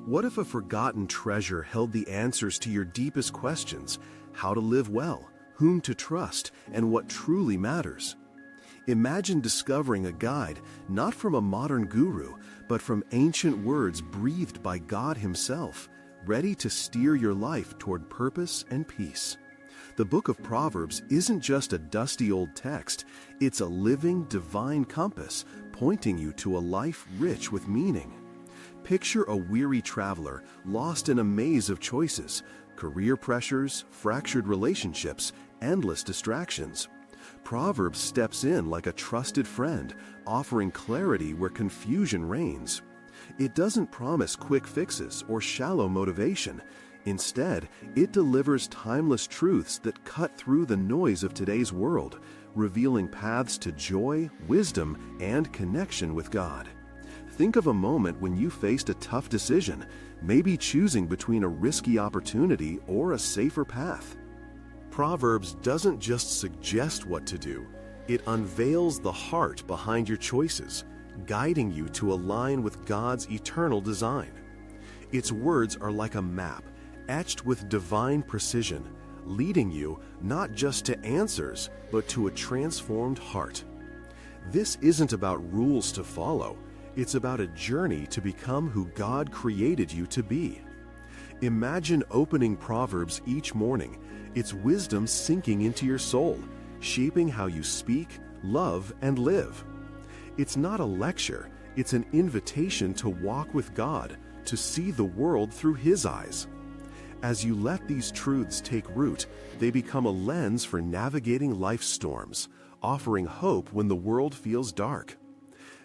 What if a forgotten treasure held the answers to your deepest questions: how to live well, whom to trust, and what truly matters? Imagine discovering a guide not from a modern guru, but from ancient words breathed by God Himself, ready to steer your life toward purpose and peace. The book of Proverbs isn't just a dusty old text, it's a living, divine compass pointing you to a life rich with meaning. Picture a weary traveler lost in a maze of choices: career pressures, fractured relationships, endless distractions. Proverbs steps in like a trusted friend, offering clarity where confusion reigns. It doesn't promise quick fixes or shallow motivation. Instead, it delivers timeless truths that cut through the noise of today's world, revealing paths to joy, wisdom, and connection with God. Think of a moment when you faced a tough decision, maybe choosing between a risky opportunity or a safer path. Proverbs doesn't just suggest what to do, it unveils the heart behind your choices, guiding you to align with God's eternal design. Its words are like a map, etched with divine precision, leading you not just to answers, but to a transformed heart. This isn't about rules to follow, it's about a journey to become who God created you to be. Imagine opening Proverbs each morning, its wisdom sinking into your soul, shaping how you speak, love, and live. It's not a lecture, it's an invitation to walk with God, to see the world through His eyes. As you let these truths take root, they become a lens for navigating life's storms, offering hope when the world feels dark.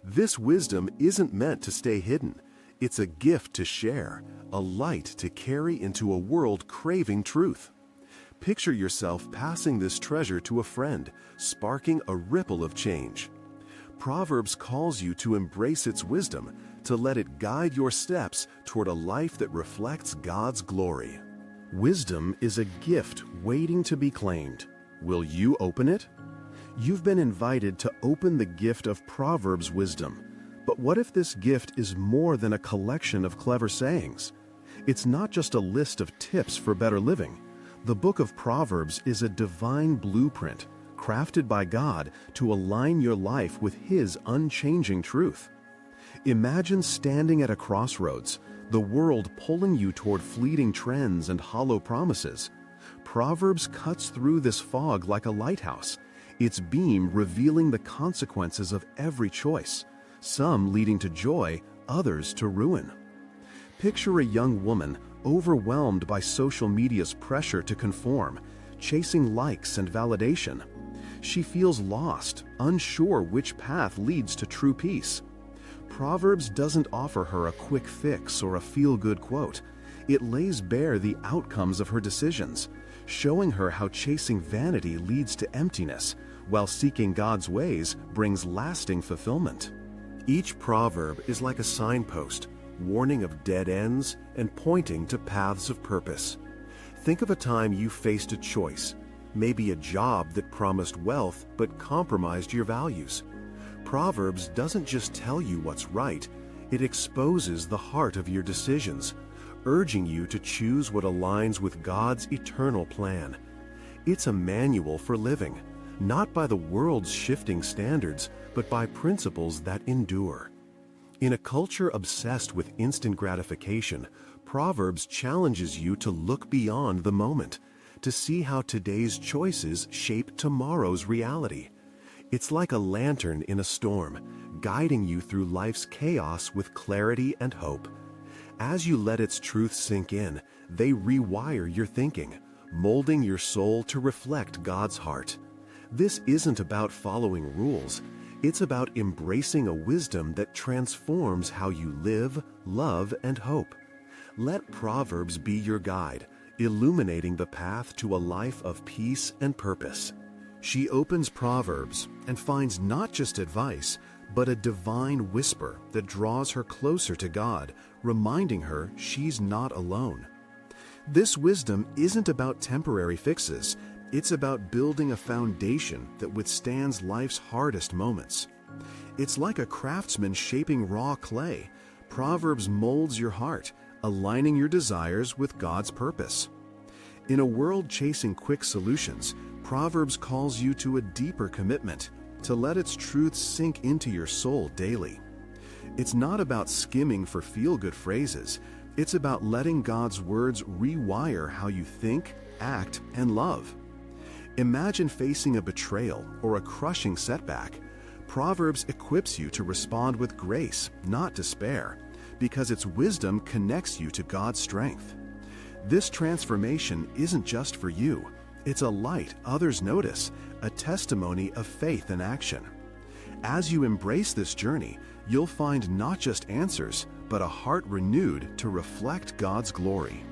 This wisdom isn't meant to stay hidden. It's a gift to share, a light to carry into a world craving truth. Picture yourself passing this treasure to a friend, sparking a ripple of change. Proverbs calls you to embrace its wisdom, to let it guide your steps toward a life that reflects God's glory. Wisdom is a gift waiting to be claimed. Will you open it? You've been invited to open the gift of Proverbs wisdom. But what if this gift is more than a collection of clever sayings? It's not just a list of tips for better living. The book of Proverbs is a divine blueprint, crafted by God to align your life with His unchanging truth. Imagine standing at a crossroads, the world pulling you toward fleeting trends and hollow promises. Proverbs cuts through this fog like a lighthouse, its beam revealing the consequences of every choice, some leading to joy, others to ruin. Picture a young woman overwhelmed by social media's pressure to conform, chasing likes and validation. She feels lost, unsure which path leads to true peace. Proverbs doesn't offer her a quick fix or a feel-good quote. It lays bare the outcomes of her decisions, showing her how chasing vanity leads to emptiness, while seeking God's ways brings lasting fulfillment. Each proverb is like a signpost, warning of dead ends and pointing to paths of purpose. Think of a time you faced a choice, maybe a job that promised wealth but compromised your values. Proverbs doesn't just tell you what's right, it exposes the heart of your decisions, urging you to choose what aligns with God's eternal plan. It's a manual for living, not by the world's shifting standards, but by principles that endure. In a culture obsessed with instant gratification, Proverbs challenges you to look beyond the moment, to see how today's choices shape tomorrow's reality. It's like a lantern in a storm, guiding you through life's chaos with clarity and hope. As you let its truths sink in, they rewire your thinking, molding your soul to reflect God's heart. This isn't about following rules. It's about embracing a wisdom that transforms how you live, love, and hope. Let Proverbs be your guide, illuminating the path to a life of peace and purpose. She opens Proverbs and finds not just advice, but a divine whisper that draws her closer to God, reminding her she's not alone. This wisdom isn't about temporary fixes. It's about building a foundation that withstands life's hardest moments. It's like a craftsman shaping raw clay. Proverbs molds your heart, aligning your desires with God's purpose. In a world chasing quick solutions, Proverbs calls you to a deeper commitment, to let its truths sink into your soul daily. It's not about skimming for feel-good phrases. It's about letting God's words rewire how you think, act, and love. Imagine facing a betrayal or a crushing setback. Proverbs equips you to respond with grace, not despair, because its wisdom connects you to God's strength. This transformation isn't just for you. It's a light others notice, a testimony of faith and action. As you embrace this journey, you'll find not just answers, but a heart renewed to reflect God's glory.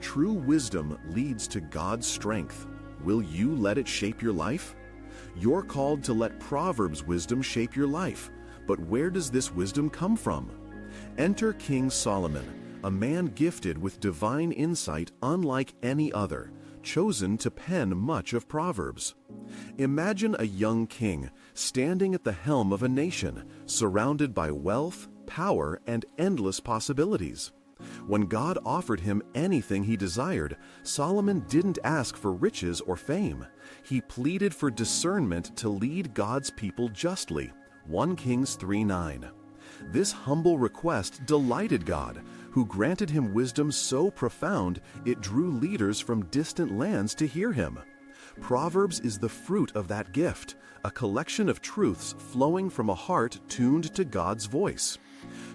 True wisdom leads to God's strength. Will you let it shape your life? You're called to let Proverbs wisdom shape your life. But where does this wisdom come from? Enter King Solomon, a man gifted with divine insight unlike any other, chosen to pen much of Proverbs. Imagine a young king standing at the helm of a nation, surrounded by wealth, power, and endless possibilities. When God offered him anything he desired, Solomon didn't ask for riches or fame. He pleaded for discernment to lead God's people justly. 1 Kings 3:9. This humble request delighted God, who granted him wisdom so profound it drew leaders from distant lands to hear him. Proverbs is the fruit of that gift, a collection of truths flowing from a heart tuned to God's voice.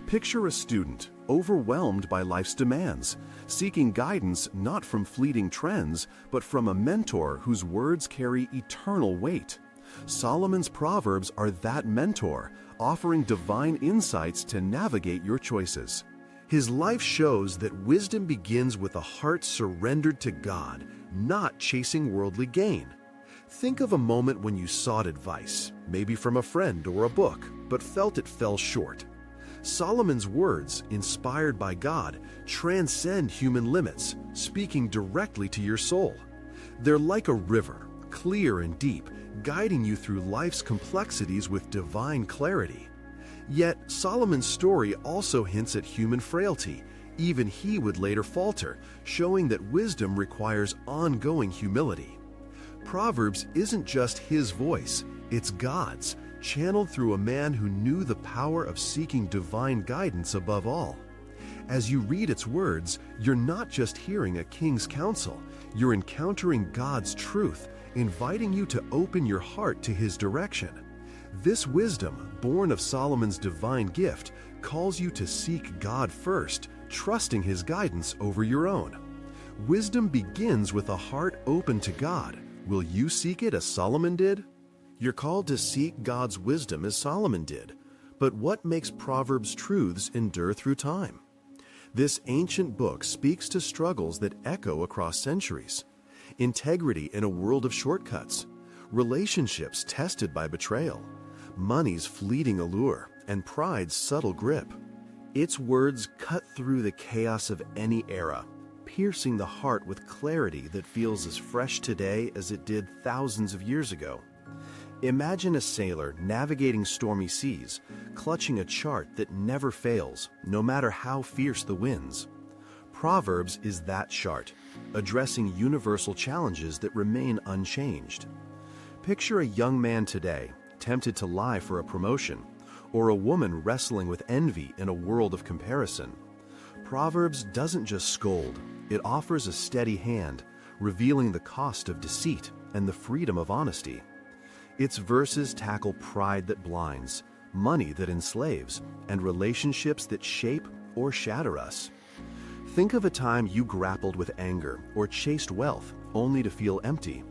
Picture a student, overwhelmed by life's demands, seeking guidance not from fleeting trends, but from a mentor whose words carry eternal weight. Solomon's Proverbs are that mentor, offering divine insights to navigate your choices. His life shows that wisdom begins with a heart surrendered to God, not chasing worldly gain. Think of a moment when you sought advice, maybe from a friend or a book, but felt it fell short. Solomon's words, inspired by God, transcend human limits, speaking directly to your soul. They're like a river, clear and deep, guiding you through life's complexities with divine clarity. Yet, Solomon's story also hints at human frailty. Even he would later falter, showing that wisdom requires ongoing humility. Proverbs isn't just his voice, it's God's, channeled through a man who knew the power of seeking divine guidance above all. As you read its words, you're not just hearing a king's counsel, you're encountering God's truth, inviting you to open your heart to his direction. This wisdom, born of Solomon's divine gift, calls you to seek God first, trusting his guidance over your own. Wisdom begins with a heart open to God. Will you seek it as Solomon did? You're called to seek God's wisdom as Solomon did. But what makes Proverbs' truths endure through time? This ancient book speaks to struggles that echo across centuries. Integrity in a world of shortcuts, relationships tested by betrayal, money's fleeting allure, and pride's subtle grip. Its words cut through the chaos of any era, piercing the heart with clarity that feels as fresh today as it did thousands of years ago. Imagine a sailor navigating stormy seas, clutching a chart that never fails, no matter how fierce the winds. Proverbs is that chart, addressing universal challenges that remain unchanged. Picture a young man today, tempted to lie for a promotion, or a woman wrestling with envy in a world of comparison. Proverbs doesn't just scold, it offers a steady hand, revealing the cost of deceit and the freedom of honesty. Its verses tackle pride that blinds, money that enslaves, and relationships that shape or shatter us. Think of a time you grappled with anger or chased wealth only to feel empty.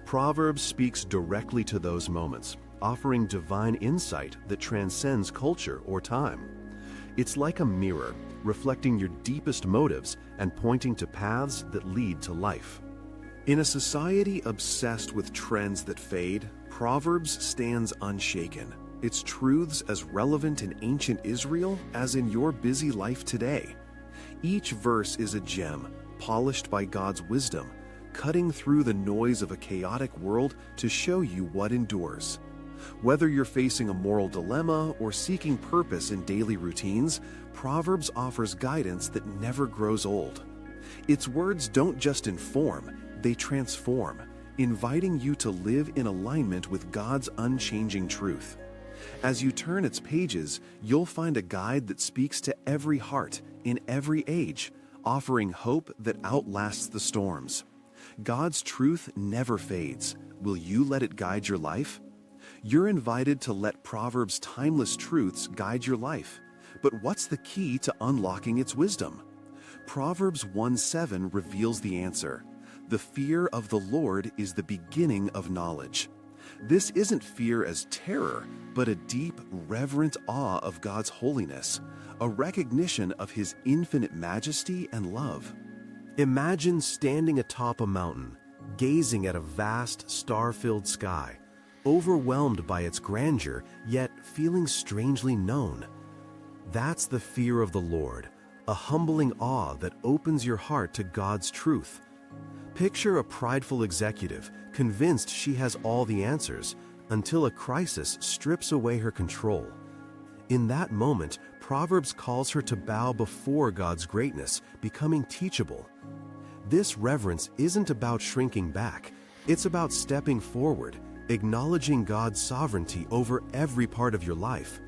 Proverbs speaks directly to those moments, offering divine insight that transcends culture or time. It's like a mirror, reflecting your deepest motives and pointing to paths that lead to life. In a society obsessed with trends that fade, Proverbs stands unshaken, its truths as relevant in ancient Israel as in your busy life today. Each verse is a gem, polished by God's wisdom, cutting through the noise of a chaotic world to show you what endures. Whether you're facing a moral dilemma or seeking purpose in daily routines, Proverbs offers guidance that never grows old. Its words don't just inform, they transform, inviting you to live in alignment with God's unchanging truth. As you turn its pages, you'll find a guide that speaks to every heart, in every age, offering hope that outlasts the storms. God's truth never fades. Will you let it guide your life? You're invited to let Proverbs' timeless truths guide your life. But what's the key to unlocking its wisdom? Proverbs 1:7 reveals the answer. The fear of the Lord is the beginning of knowledge. This isn't fear as terror, but a deep, reverent awe of God's holiness, a recognition of His infinite majesty and love. Imagine standing atop a mountain, gazing at a vast, star-filled sky, overwhelmed by its grandeur, yet feeling strangely known. That's the fear of the Lord, a humbling awe that opens your heart to God's truth. Picture a prideful executive, convinced she has all the answers, until a crisis strips away her control. In that moment, Proverbs calls her to bow before God's greatness, becoming teachable. This reverence isn't about shrinking back, it's about stepping forward, acknowledging God's sovereignty over every part of your life.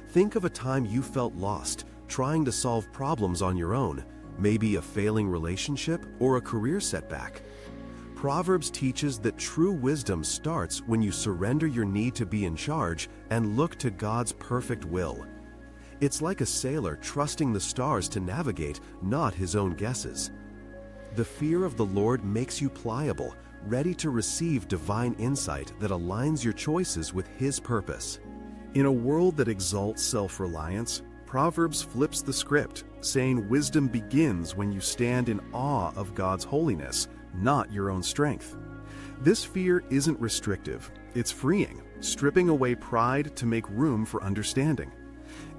Think of a time you felt lost, trying to solve problems on your own, maybe a failing relationship or a career setback. Proverbs teaches that true wisdom starts when you surrender your need to be in charge and look to God's perfect will. It's like a sailor trusting the stars to navigate, not his own guesses. The fear of the Lord makes you pliable, ready to receive divine insight that aligns your choices with His purpose. In a world that exalts self-reliance, Proverbs flips the script, saying wisdom begins when you stand in awe of God's holiness, not your own strength. This fear isn't restrictive, it's freeing, stripping away pride to make room for understanding.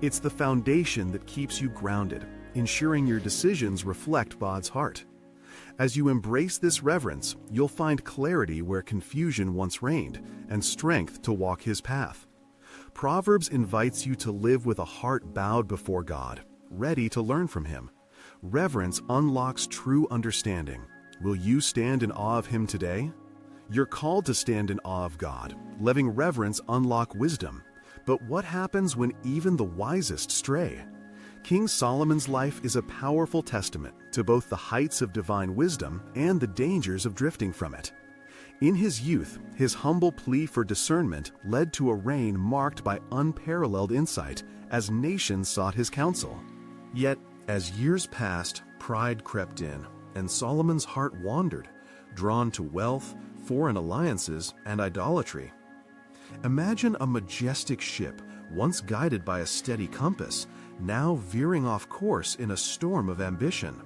It's the foundation that keeps you grounded, ensuring your decisions reflect God's heart. As you embrace this reverence, you'll find clarity where confusion once reigned, and strength to walk His path. Proverbs invites you to live with a heart bowed before God, ready to learn from Him. Reverence unlocks true understanding. Will you stand in awe of Him today? You're called to stand in awe of God, letting reverence unlock wisdom. But what happens when even the wisest stray? King Solomon's life is a powerful testament to both the heights of divine wisdom and the dangers of drifting from it. In his youth, his humble plea for discernment led to a reign marked by unparalleled insight as nations sought his counsel. Yet, as years passed, pride crept in, and Solomon's heart wandered, drawn to wealth, foreign alliances, and idolatry. Imagine a majestic ship, once guided by a steady compass, now veering off course in a storm of ambition.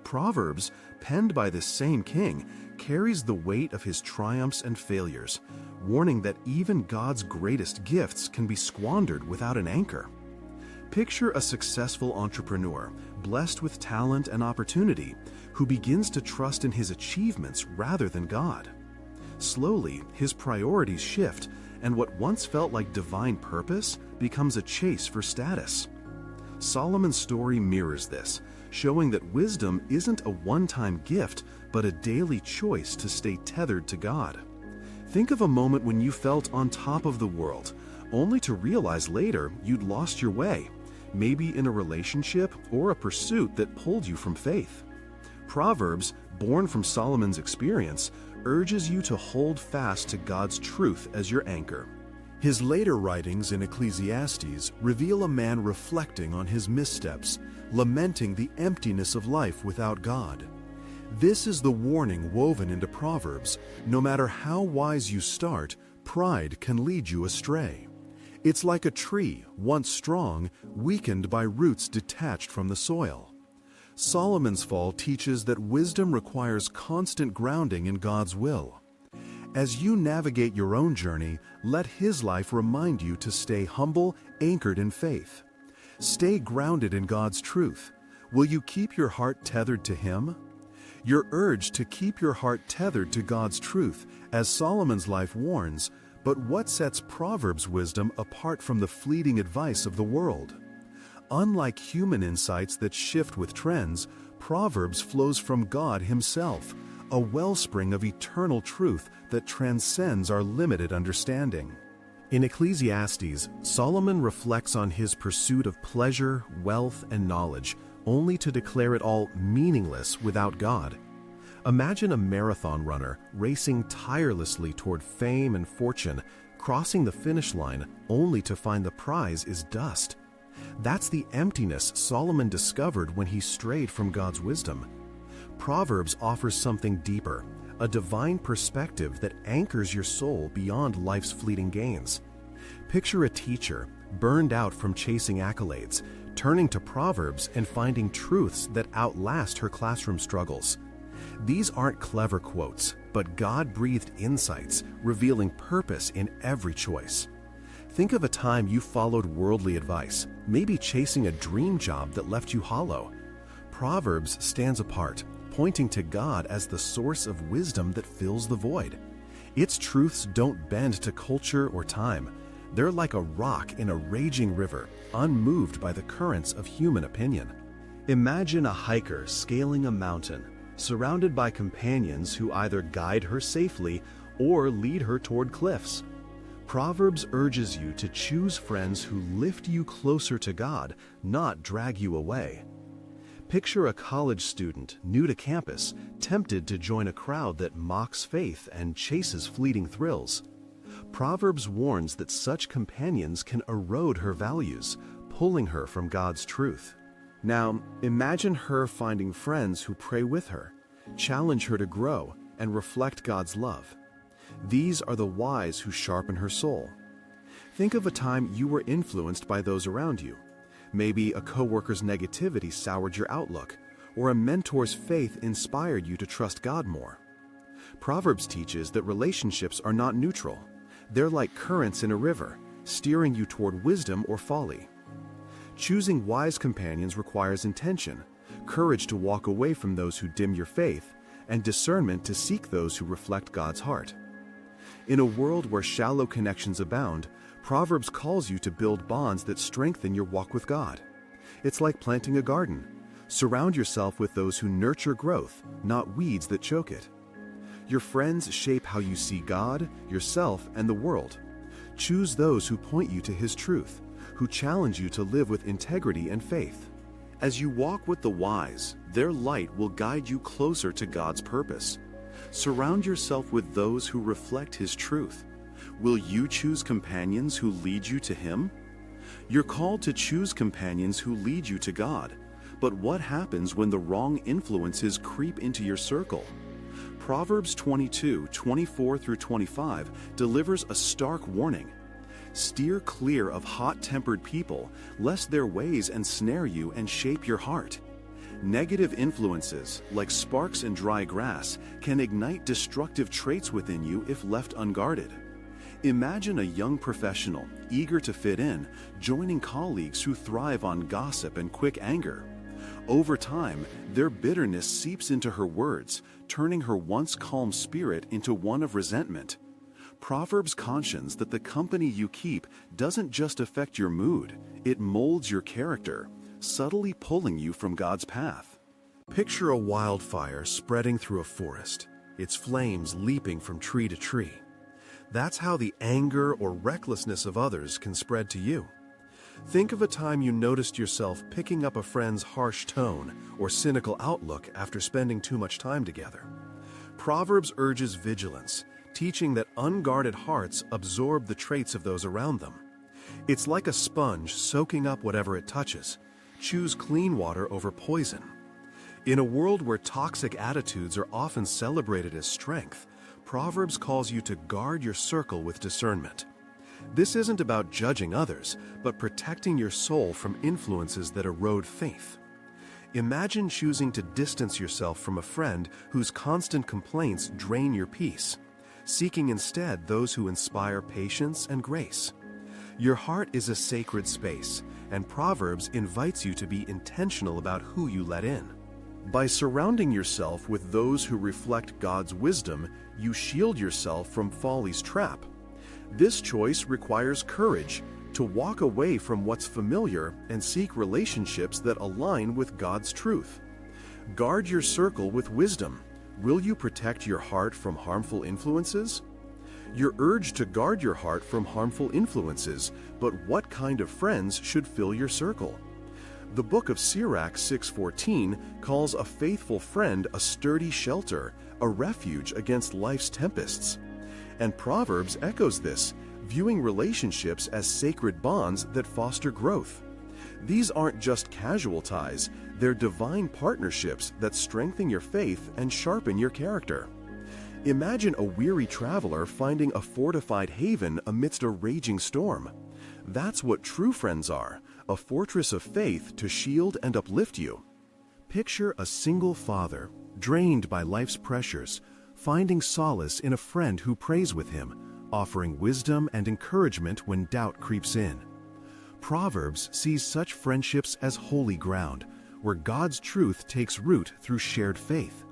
Proverbs, penned by this same king, carries the weight of his triumphs and failures, warning that even God's greatest gifts can be squandered without an anchor. Picture a successful entrepreneur, blessed with talent and opportunity, who begins to trust in his achievements rather than God. Slowly, his priorities shift, and what once felt like divine purpose becomes a chase for status. Solomon's story mirrors this, showing that wisdom isn't a one-time gift, but a daily choice to stay tethered to God. Think of a moment when you felt on top of the world, only to realize later you'd lost your way, maybe in a relationship or a pursuit that pulled you from faith. Proverbs, born from Solomon's experience, urges you to hold fast to God's truth as your anchor. His later writings in Ecclesiastes reveal a man reflecting on his missteps, lamenting the emptiness of life without God. This is the warning woven into Proverbs. No matter how wise you start, pride can lead you astray. It's like a tree, once strong, weakened by roots detached from the soil. Solomon's fall teaches that wisdom requires constant grounding in God's will. As you navigate your own journey, let His life remind you to stay humble, anchored in faith. Stay grounded in God's truth. Will you keep your heart tethered to Him? You're urged to keep your heart tethered to God's truth, as Solomon's life warns, But what sets Proverbs wisdom apart from the fleeting advice of the world? Unlike human insights that shift with trends, Proverbs flows from God Himself, a wellspring of eternal truth that transcends our limited understanding. In Ecclesiastes, Solomon reflects on his pursuit of pleasure, wealth, and knowledge, only to declare it all meaningless without God. Imagine a marathon runner racing tirelessly toward fame and fortune, crossing the finish line only to find the prize is dust. That's the emptiness Solomon discovered when he strayed from God's wisdom. Proverbs offers something deeper, a divine perspective that anchors your soul beyond life's fleeting gains. Picture a teacher, burned out from chasing accolades, turning to Proverbs and finding truths that outlast her classroom struggles. These aren't clever quotes, but God-breathed insights, revealing purpose in every choice. Think of a time you followed worldly advice, maybe chasing a dream job that left you hollow. Proverbs stands apart, pointing to God as the source of wisdom that fills the void. Its truths don't bend to culture or time. They're like a rock in a raging river, unmoved by the currents of human opinion. Imagine a hiker scaling a mountain, surrounded by companions who either guide her safely or lead her toward cliffs. Proverbs urges you to choose friends who lift you closer to God, not drag you away. Picture a college student new to campus, tempted to join a crowd that mocks faith and chases fleeting thrills. Proverbs warns that such companions can erode her values, pulling her from God's truth. Now, imagine her finding friends who pray with her, challenge her to grow, and reflect God's love. These are the wise who sharpen her soul. Think of a time you were influenced by those around you. Maybe a coworker's negativity soured your outlook, or a mentor's faith inspired you to trust God more. Proverbs teaches that relationships are not neutral. They're like currents in a river, steering you toward wisdom or folly. Choosing wise companions requires intention, courage to walk away from those who dim your faith, and discernment to seek those who reflect God's heart. In a world where shallow connections abound, Proverbs calls you to build bonds that strengthen your walk with God. It's like planting a garden. Surround yourself with those who nurture growth, not weeds that choke it. Your friends shape how you see God, yourself, and the world. Choose those who point you to His truth, who challenge you to live with integrity and faith. As you walk with the wise, their light will guide you closer to God's purpose. Surround yourself with those who reflect His truth. Will you choose companions who lead you to Him? You're called to choose companions who lead you to God. But what happens when the wrong influences creep into your circle? Proverbs 22:24-25 delivers a stark warning. Steer clear of hot-tempered people, lest their ways ensnare you and shape your heart. Negative influences, like sparks in dry grass, can ignite destructive traits within you if left unguarded. Imagine a young professional, eager to fit in, joining colleagues who thrive on gossip and quick anger. Over time, their bitterness seeps into her words, turning her once calm spirit into one of resentment. Proverbs cautions that the company you keep doesn't just affect your mood, it molds your character, subtly pulling you from God's path. Picture a wildfire spreading through a forest, its flames leaping from tree to tree. That's how the anger or recklessness of others can spread to you. Think of a time you noticed yourself picking up a friend's harsh tone or cynical outlook after spending too much time together. Proverbs urges vigilance, teaching that unguarded hearts absorb the traits of those around them. It's like a sponge soaking up whatever it touches. Choose clean water over poison. In a world where toxic attitudes are often celebrated as strength, Proverbs calls you to guard your circle with discernment. This isn't about judging others, but protecting your soul from influences that erode faith. Imagine choosing to distance yourself from a friend whose constant complaints drain your peace, seeking instead those who inspire patience and grace. Your heart is a sacred space, and Proverbs invites you to be intentional about who you let in. By surrounding yourself with those who reflect God's wisdom, you shield yourself from folly's trap. This choice requires courage to walk away from what's familiar and seek relationships that align with God's truth. Guard your circle with wisdom. Will you protect your heart from harmful influences? You're urged to guard your heart from harmful influences, but what kind of friends should fill your circle? The book of Sirach 6:14 calls a faithful friend a sturdy shelter, a refuge against life's tempests. And Proverbs echoes this, viewing relationships as sacred bonds that foster growth. These aren't just casual ties, they're divine partnerships that strengthen your faith and sharpen your character. Imagine a weary traveler finding a fortified haven amidst a raging storm. That's what true friends are, a fortress of faith to shield and uplift you. Picture a single father, drained by life's pressures, finding solace in a friend who prays with him, offering wisdom and encouragement when doubt creeps in. Proverbs sees such friendships as holy ground, where God's truth takes root through shared faith.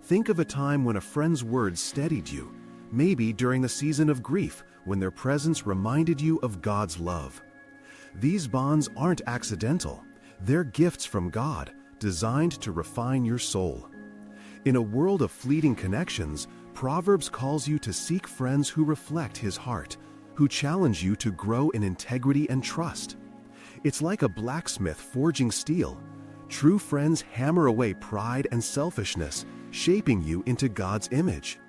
Think of a time when a friend's words steadied you, maybe during the season of grief when their presence reminded you of God's love. These bonds aren't accidental, they're gifts from God, designed to refine your soul. In a world of fleeting connections, Proverbs calls you to seek friends who reflect His heart, who challenge you to grow in integrity and trust. It's like a blacksmith forging steel. True friends hammer away pride and selfishness, shaping you into God's image.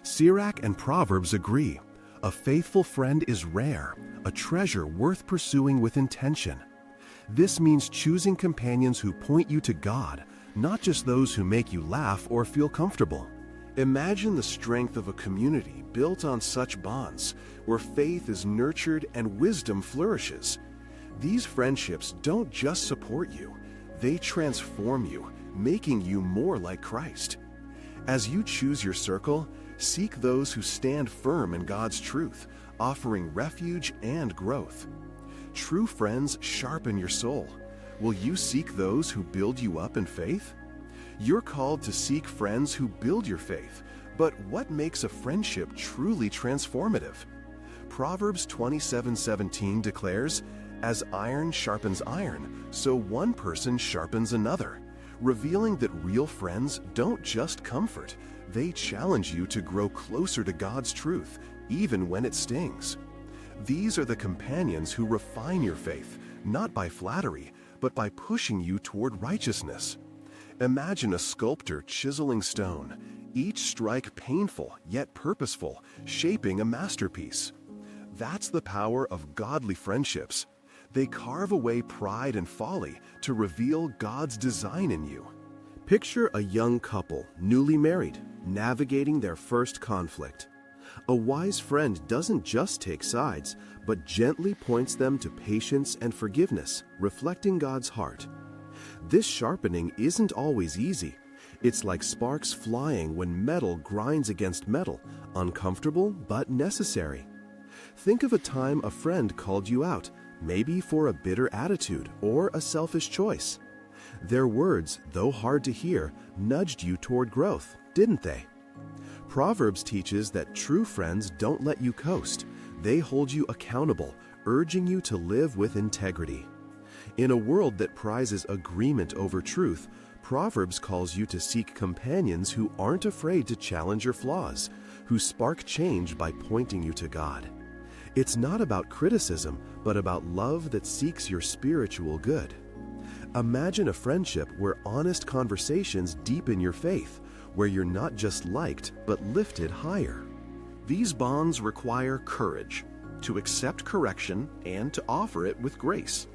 Sirach and Proverbs agree. A faithful friend is rare, a treasure worth pursuing with intention. This means choosing companions who point you to God, not just those who make you laugh or feel comfortable. Imagine the strength of a community built on such bonds, where faith is nurtured and wisdom flourishes. These friendships don't just support you, they transform you, making you more like Christ. As you choose your circle, seek those who stand firm in God's truth, offering refuge and growth. True friends sharpen your soul. Will you seek those who build you up in faith? You're called to seek friends who build your faith, but what makes a friendship truly transformative? Proverbs 27:17 declares, "As iron sharpens iron, so one person sharpens another," revealing that real friends don't just comfort, they challenge you to grow closer to God's truth, even when it stings. These are the companions who refine your faith, not by flattery, but by pushing you toward righteousness. Imagine a sculptor chiseling stone, each strike painful yet purposeful, shaping a masterpiece. That's the power of godly friendships. They carve away pride and folly to reveal God's design in you. Picture a young couple, newly married, navigating their first conflict. A wise friend doesn't just take sides, but gently points them to patience and forgiveness, reflecting God's heart. This sharpening isn't always easy. It's like sparks flying when metal grinds against metal, uncomfortable but necessary. Think of a time a friend called you out, maybe for a bitter attitude or a selfish choice. Their words, though hard to hear, nudged you toward growth, didn't they? Proverbs teaches that true friends don't let you coast. They hold you accountable, urging you to live with integrity. In a world that prizes agreement over truth, Proverbs calls you to seek companions who aren't afraid to challenge your flaws, who spark change by pointing you to God. It's not about criticism, but about love that seeks your spiritual good. Imagine a friendship where honest conversations deepen your faith, where you're not just liked, but lifted higher. These bonds require courage, to accept correction and to offer it with grace.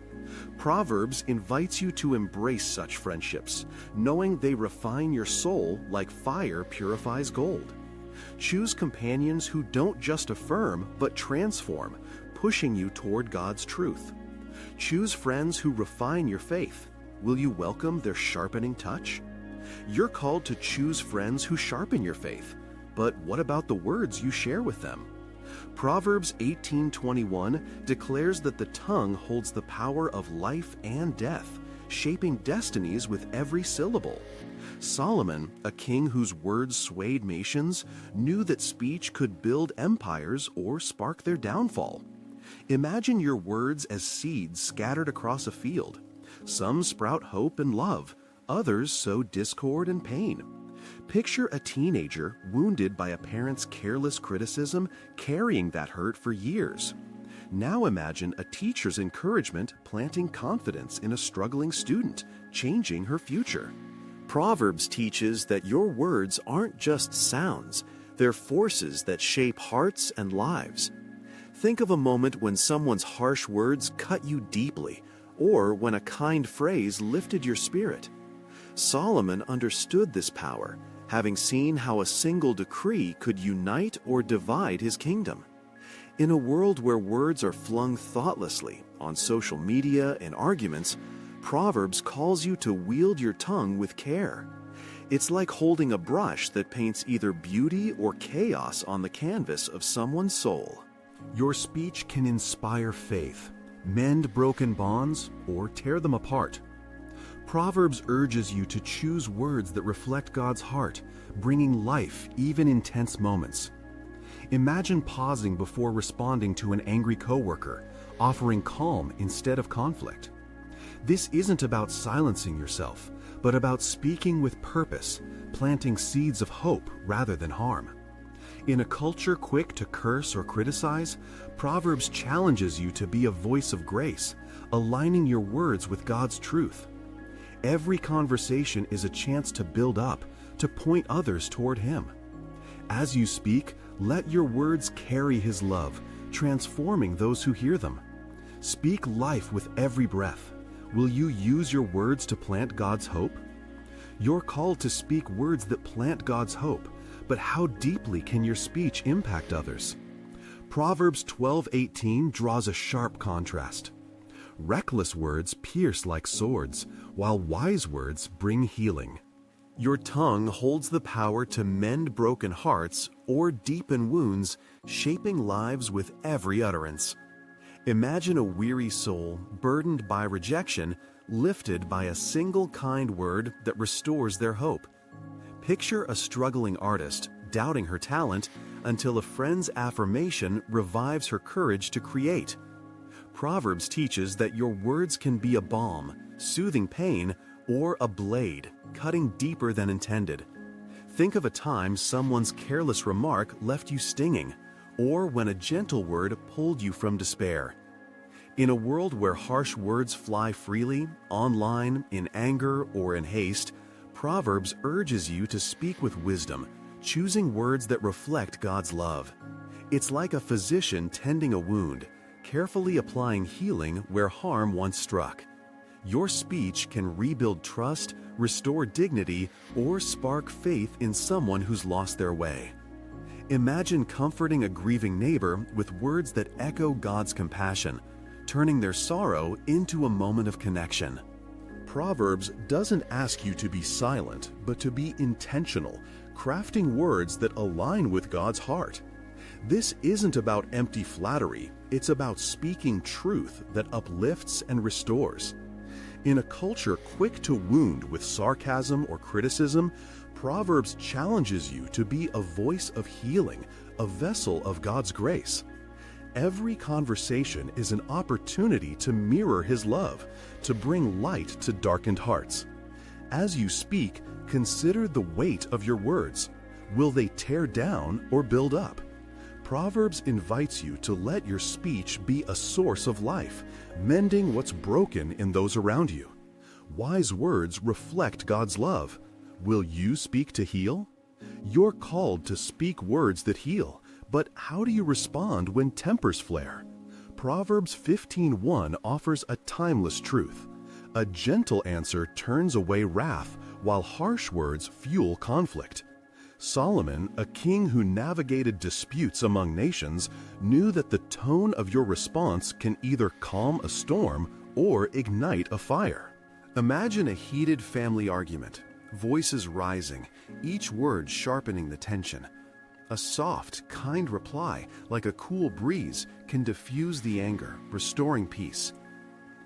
Proverbs invites you to embrace such friendships, knowing they refine your soul like fire purifies gold. Choose companions who don't just affirm, but transform, pushing you toward God's truth. Choose friends who refine your faith. Will you welcome their sharpening touch? You're called to choose friends who sharpen your faith. But what about the words you share with them? Proverbs 18:21 declares that the tongue holds the power of life and death, shaping destinies with every syllable. Solomon, a king whose words swayed nations, knew that speech could build empires or spark their downfall. Imagine your words as seeds scattered across a field. Some sprout hope and love, others sow discord and pain. Picture a teenager wounded by a parent's careless criticism, carrying that hurt for years. Now imagine a teacher's encouragement planting confidence in a struggling student, changing her future. Proverbs teaches that your words aren't just sounds, they're forces that shape hearts and lives. Think of a moment when someone's harsh words cut you deeply, or when a kind phrase lifted your spirit. Solomon understood this power, having seen how a single decree could unite or divide his kingdom. In a world where words are flung thoughtlessly on social media and arguments, Proverbs calls you to wield your tongue with care. It's like holding a brush that paints either beauty or chaos on the canvas of someone's soul. Your speech can inspire faith, mend broken bonds, or tear them apart. Proverbs urges you to choose words that reflect God's heart, bringing life even in tense moments. Imagine pausing before responding to an angry coworker, offering calm instead of conflict. This isn't about silencing yourself, but about speaking with purpose, planting seeds of hope rather than harm. In a culture quick to curse or criticize, Proverbs challenges you to be a voice of grace, aligning your words with God's truth. Every conversation is a chance to build up, to point others toward Him. As you speak, let your words carry His love, transforming those who hear them. Speak life with every breath. Will you use your words to plant God's hope? You're called to speak words that plant God's hope, but how deeply can your speech impact others? Proverbs 12:18 draws a sharp contrast. Reckless words pierce like swords, while wise words bring healing. Your tongue holds the power to mend broken hearts or deepen wounds, shaping lives with every utterance. Imagine a weary soul, burdened by rejection, lifted by a single kind word that restores their hope. Picture a struggling artist, doubting her talent, until a friend's affirmation revives her courage to create. Proverbs teaches that your words can be a balm, soothing pain, or a blade, cutting deeper than intended. Think of a time someone's careless remark left you stinging, or when a gentle word pulled you from despair. In a world where harsh words fly freely, online, in anger, or in haste, Proverbs urges you to speak with wisdom, choosing words that reflect God's love. It's like a physician tending a wound, carefully applying healing where harm once struck. Your speech can rebuild trust, restore dignity, or spark faith in someone who's lost their way. Imagine comforting a grieving neighbor with words that echo God's compassion, turning their sorrow into a moment of connection. Proverbs doesn't ask you to be silent, but to be intentional, crafting words that align with God's heart. This isn't about empty flattery, it's about speaking truth that uplifts and restores. In a culture quick to wound with sarcasm or criticism, Proverbs challenges you to be a voice of healing, a vessel of God's grace. Every conversation is an opportunity to mirror His love, to bring light to darkened hearts. As you speak, consider the weight of your words. Will they tear down or build up? Proverbs invites you to let your speech be a source of life, mending what's broken in those around you. Wise words reflect God's love. Will you speak to heal? You're called to speak words that heal, but how do you respond when tempers flare? Proverbs 15:1 offers a timeless truth. A gentle answer turns away wrath, while harsh words fuel conflict. Solomon, a king who navigated disputes among nations, knew that the tone of your response can either calm a storm or ignite a fire. Imagine a heated family argument, voices rising, each word sharpening the tension. A soft, kind reply, like a cool breeze, can diffuse the anger, restoring peace.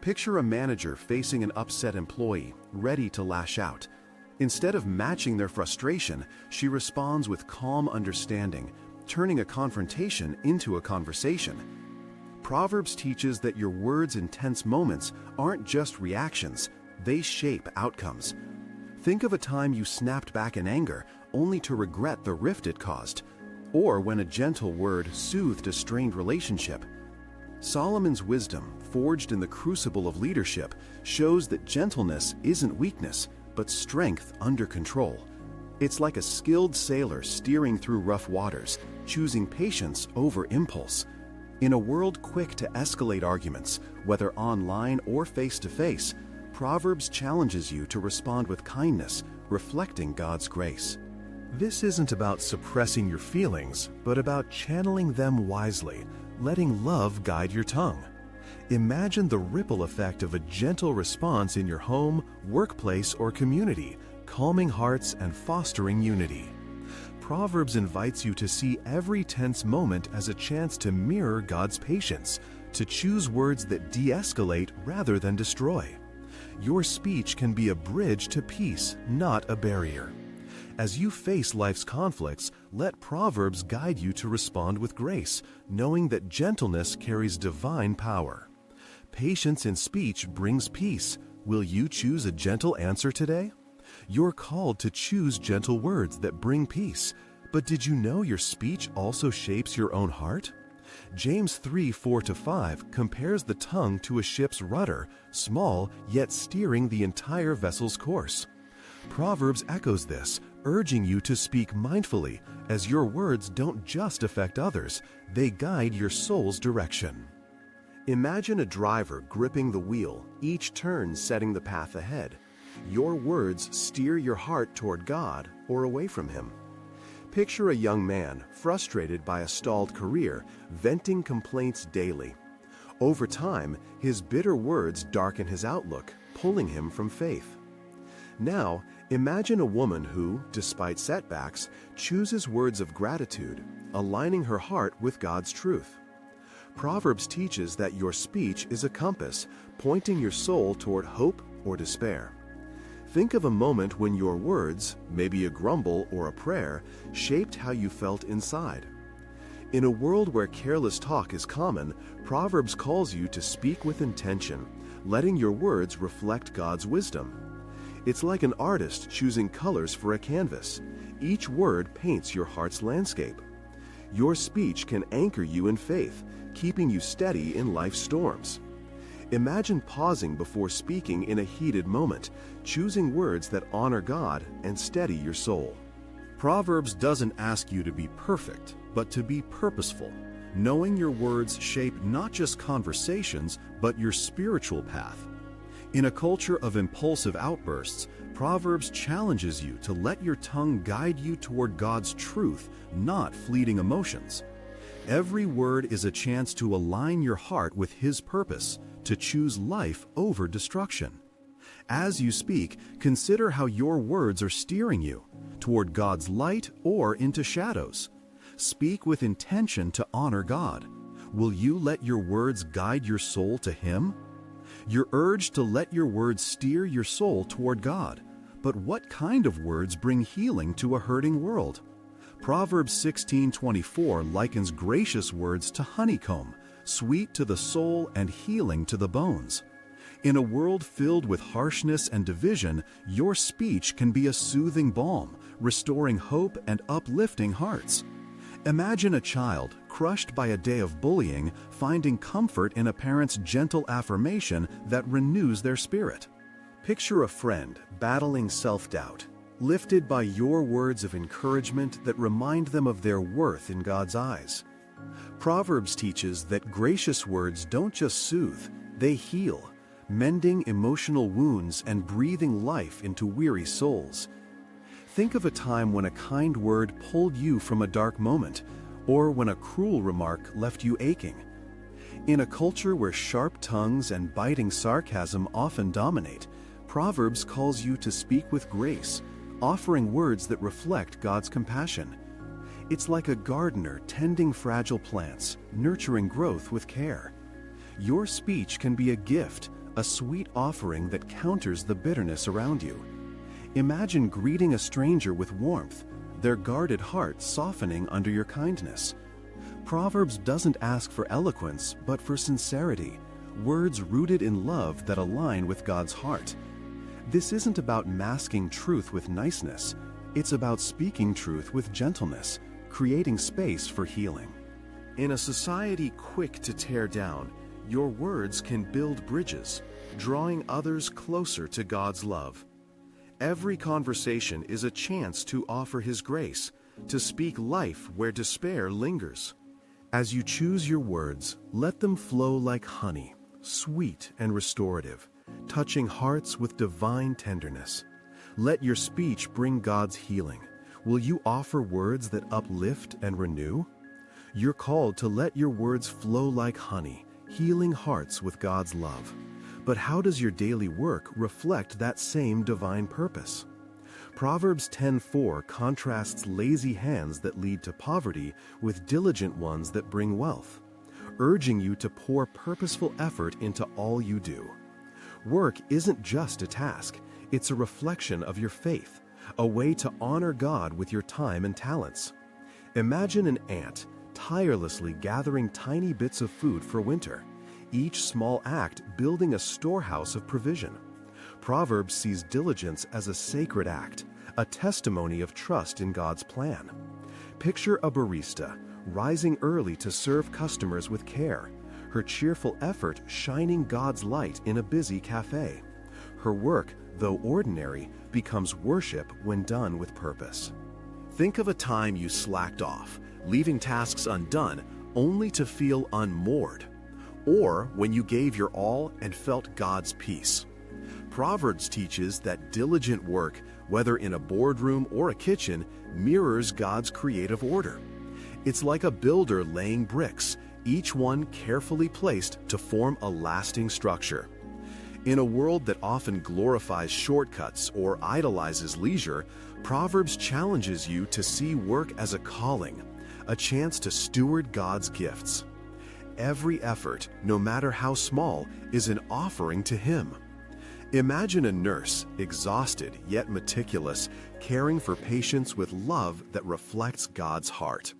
Picture a manager facing an upset employee, ready to lash out. Instead of matching their frustration, she responds with calm understanding, turning a confrontation into a conversation. Proverbs teaches that your words in tense moments aren't just reactions, they shape outcomes. Think of a time you snapped back in anger, only to regret the rift it caused, or when a gentle word soothed a strained relationship. Solomon's wisdom, forged in the crucible of leadership, shows that gentleness isn't weakness, but strength under control. It's like a skilled sailor steering through rough waters, choosing patience over impulse. In a world quick to escalate arguments, whether online or face-to-face, Proverbs challenges you to respond with kindness, reflecting God's grace. This isn't about suppressing your feelings, but about channeling them wisely, letting love guide your tongue. Imagine the ripple effect of a gentle response in your home, workplace, or community, calming hearts and fostering unity. Proverbs invites you to see every tense moment as a chance to mirror God's patience, to choose words that de-escalate rather than destroy. Your speech can be a bridge to peace, not a barrier. As you face life's conflicts, let Proverbs guide you to respond with grace, knowing that gentleness carries divine power. Patience in speech brings peace. Will you choose a gentle answer today? You're called to choose gentle words that bring peace. But did you know your speech also shapes your own heart? James 3:4-5 compares the tongue to a ship's rudder, small yet steering the entire vessel's course. Proverbs echoes this, urging you to speak mindfully, as your words don't just affect others, they guide your soul's direction. Imagine a driver gripping the wheel, each turn setting the path ahead. Your words steer your heart toward God or away from Him. Picture a young man, frustrated by a stalled career, venting complaints daily. Over time, his bitter words darken his outlook, pulling him from faith. Now, imagine a woman who, despite setbacks, chooses words of gratitude, aligning her heart with God's truth. Proverbs teaches that your speech is a compass, pointing your soul toward hope or despair. Think of a moment when your words, maybe a grumble or a prayer, shaped how you felt inside. In a world where careless talk is common, Proverbs calls you to speak with intention, letting your words reflect God's wisdom. It's like an artist choosing colors for a canvas. Each word paints your heart's landscape. Your speech can anchor you in faith, keeping you steady in life's storms. Imagine pausing before speaking in a heated moment, choosing words that honor God and steady your soul. Proverbs doesn't ask you to be perfect, but to be purposeful, knowing your words shape not just conversations, but your spiritual path. In a culture of impulsive outbursts, Proverbs challenges you to let your tongue guide you toward God's truth, not fleeting emotions. Every word is a chance to align your heart with His purpose, to choose life over destruction. As you speak, consider how your words are steering you, toward God's light or into shadows. Speak with intention to honor God. Will you let your words guide your soul to Him? You're urged to let your words steer your soul toward God. But what kind of words bring healing to a hurting world? Proverbs 16:24 likens gracious words to honeycomb, sweet to the soul and healing to the bones. In a world filled with harshness and division, your speech can be a soothing balm, restoring hope and uplifting hearts. Imagine a child, crushed by a day of bullying, finding comfort in a parent's gentle affirmation that renews their spirit. Picture a friend battling self-doubt, lifted by your words of encouragement that remind them of their worth in God's eyes. Proverbs teaches that gracious words don't just soothe, they heal, mending emotional wounds and breathing life into weary souls. Think of a time when a kind word pulled you from a dark moment, or when a cruel remark left you aching. In a culture where sharp tongues and biting sarcasm often dominate, Proverbs calls you to speak with grace, offering words that reflect God's compassion. It's like a gardener tending fragile plants, nurturing growth with care. Your speech can be a gift, a sweet offering that counters the bitterness around you. Imagine greeting a stranger with warmth, their guarded heart softening under your kindness. Proverbs doesn't ask for eloquence, but for sincerity, words rooted in love that align with God's heart. This isn't about masking truth with niceness. It's about speaking truth with gentleness, creating space for healing. In a society quick to tear down, your words can build bridges, drawing others closer to God's love. Every conversation is a chance to offer His grace, to speak life where despair lingers. As you choose your words, let them flow like honey, sweet and restorative, touching hearts with divine tenderness. Let your speech bring God's healing. Will you offer words that uplift and renew? You're called to let your words flow like honey, healing hearts with God's love. But how does your daily work reflect that same divine purpose? Proverbs 10:4 contrasts lazy hands that lead to poverty with diligent ones that bring wealth, urging you to pour purposeful effort into all you do. Work isn't just a task, it's a reflection of your faith, a way to honor God with your time and talents. Imagine an ant tirelessly gathering tiny bits of food for winter, each small act building a storehouse of provision. Proverbs sees diligence as a sacred act, a testimony of trust in God's plan. Picture a barista rising early to serve customers with care, her cheerful effort shining God's light in a busy cafe. Her work, though ordinary, becomes worship when done with purpose. Think of a time you slacked off, leaving tasks undone only to feel unmoored, or when you gave your all and felt God's peace. Proverbs teaches that diligent work, whether in a boardroom or a kitchen, mirrors God's creative order. It's like a builder laying bricks, each one carefully placed to form a lasting structure. In a world that often glorifies shortcuts or idolizes leisure, Proverbs challenges you to see work as a calling, a chance to steward God's gifts. Every effort, no matter how small, is an offering to Him. Imagine a nurse, exhausted yet meticulous, caring for patients with love that reflects God's heart.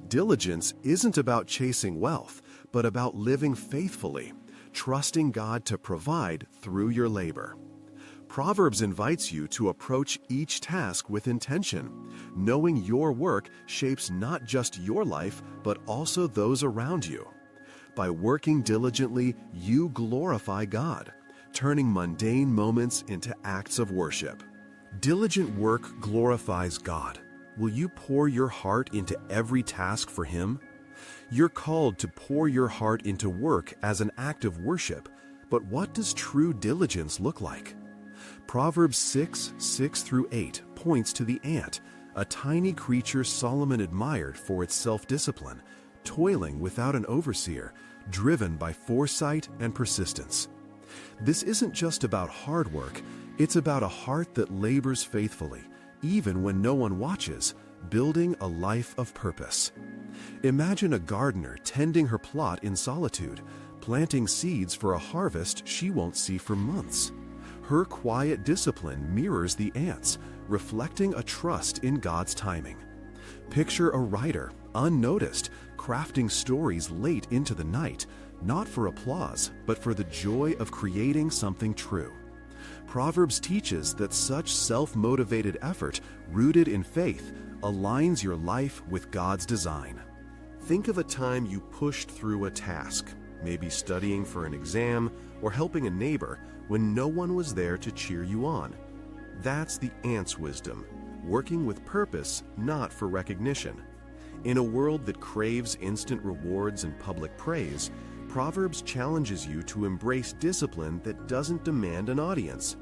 Diligence isn't about chasing wealth, but about living faithfully, trusting God to provide through your labor. Proverbs invites you to approach each task with intention, knowing your work shapes not just your life, but also those around you. By working diligently, you glorify God, turning mundane moments into acts of worship. Diligent work glorifies God. Will you pour your heart into every task for Him? You're called to pour your heart into work as an act of worship, but what does true diligence look like? Proverbs 6:6-8 points to the ant, a tiny creature Solomon admired for its self-discipline, toiling without an overseer, driven by foresight and persistence. This isn't just about hard work, it's about a heart that labors faithfully, even when no one watches, building a life of purpose. Imagine a gardener tending her plot in solitude, planting seeds for a harvest she won't see for months. Her quiet discipline mirrors the ant's, reflecting a trust in God's timing. Picture a writer, unnoticed, crafting stories late into the night, not for applause, but for the joy of creating something true. Proverbs teaches that such self-motivated effort, rooted in faith, aligns your life with God's design. Think of a time you pushed through a task, maybe studying for an exam or helping a neighbor, when no one was there to cheer you on. That's the ant's wisdom, working with purpose, not for recognition. In a world that craves instant rewards and public praise, Proverbs challenges you to embrace discipline that doesn't demand an audience.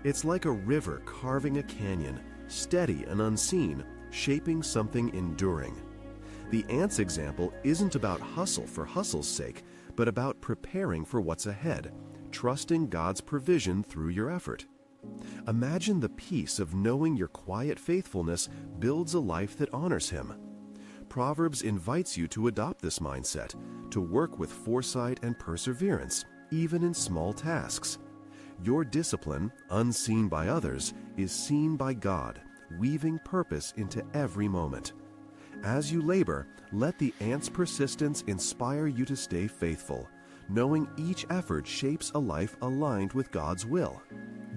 It's like a river carving a canyon, steady and unseen, shaping something enduring. The ant's example isn't about hustle for hustle's sake, but about preparing for what's ahead, trusting God's provision through your effort. Imagine the peace of knowing your quiet faithfulness builds a life that honors Him. Proverbs invites you to adopt this mindset, to work with foresight and perseverance, even in small tasks. Your discipline, unseen by others, is seen by God, weaving purpose into every moment. As you labor, let the ant's persistence inspire you to stay faithful, knowing each effort shapes a life aligned with God's will.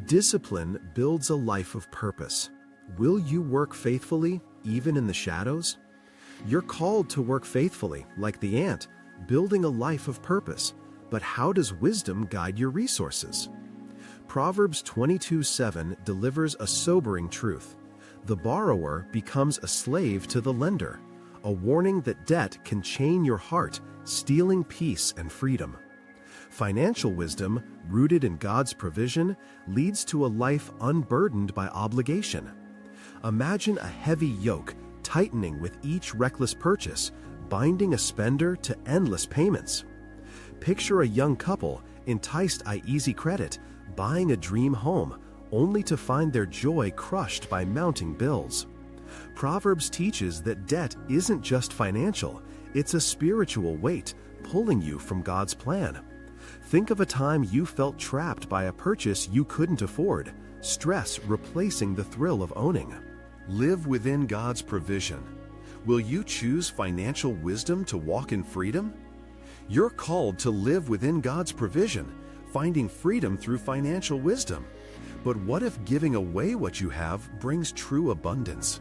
Discipline builds a life of purpose. Will you work faithfully, even in the shadows? You're called to work faithfully, like the ant, building a life of purpose. But how does wisdom guide your resources? Proverbs 22:7 delivers a sobering truth. The borrower becomes a slave to the lender, a warning that debt can chain your heart, stealing peace and freedom. Financial wisdom, rooted in God's provision, leads to a life unburdened by obligation. Imagine a heavy yoke tightening with each reckless purchase, binding a spender to endless payments. Picture a young couple, enticed by easy credit, buying a dream home, only to find their joy crushed by mounting bills. Proverbs teaches that debt isn't just financial, it's a spiritual weight, pulling you from God's plan. Think of a time you felt trapped by a purchase you couldn't afford, stress replacing the thrill of owning. Live within God's provision. Will you choose financial wisdom to walk in freedom? You're called to live within God's provision, finding freedom through financial wisdom. But what if giving away what you have brings true abundance?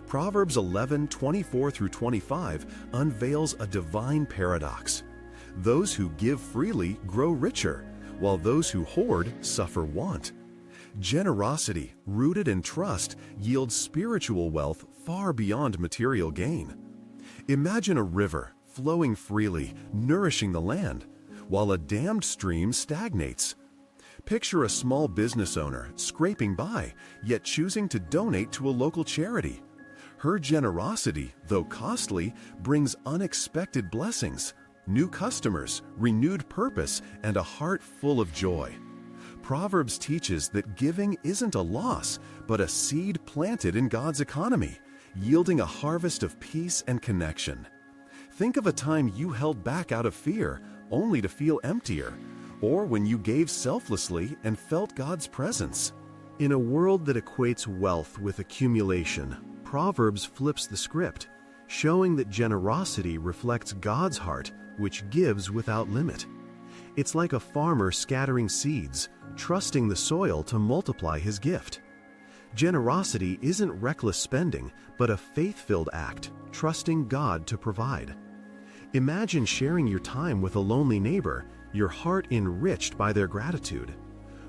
Proverbs 11:24-25 unveils a divine paradox. Those who give freely grow richer, while those who hoard suffer want. Generosity, rooted in trust, yields spiritual wealth far beyond material gain. Imagine a river flowing freely, nourishing the land, while a dammed stream stagnates. Picture a small business owner scraping by, yet choosing to donate to a local charity. Her generosity, though costly, brings unexpected blessings, new customers, renewed purpose, and a heart full of joy. Proverbs teaches that giving isn't a loss, but a seed planted in God's economy, yielding a harvest of peace and connection. Think of a time you held back out of fear, only to feel emptier, or when you gave selflessly and felt God's presence. In a world that equates wealth with accumulation, Proverbs flips the script, showing that generosity reflects God's heart, which gives without limit. It's like a farmer scattering seeds, trusting the soil to multiply his gift. Generosity isn't reckless spending, but a faith-filled act, trusting God to provide. Imagine sharing your time with a lonely neighbor, your heart enriched by their gratitude.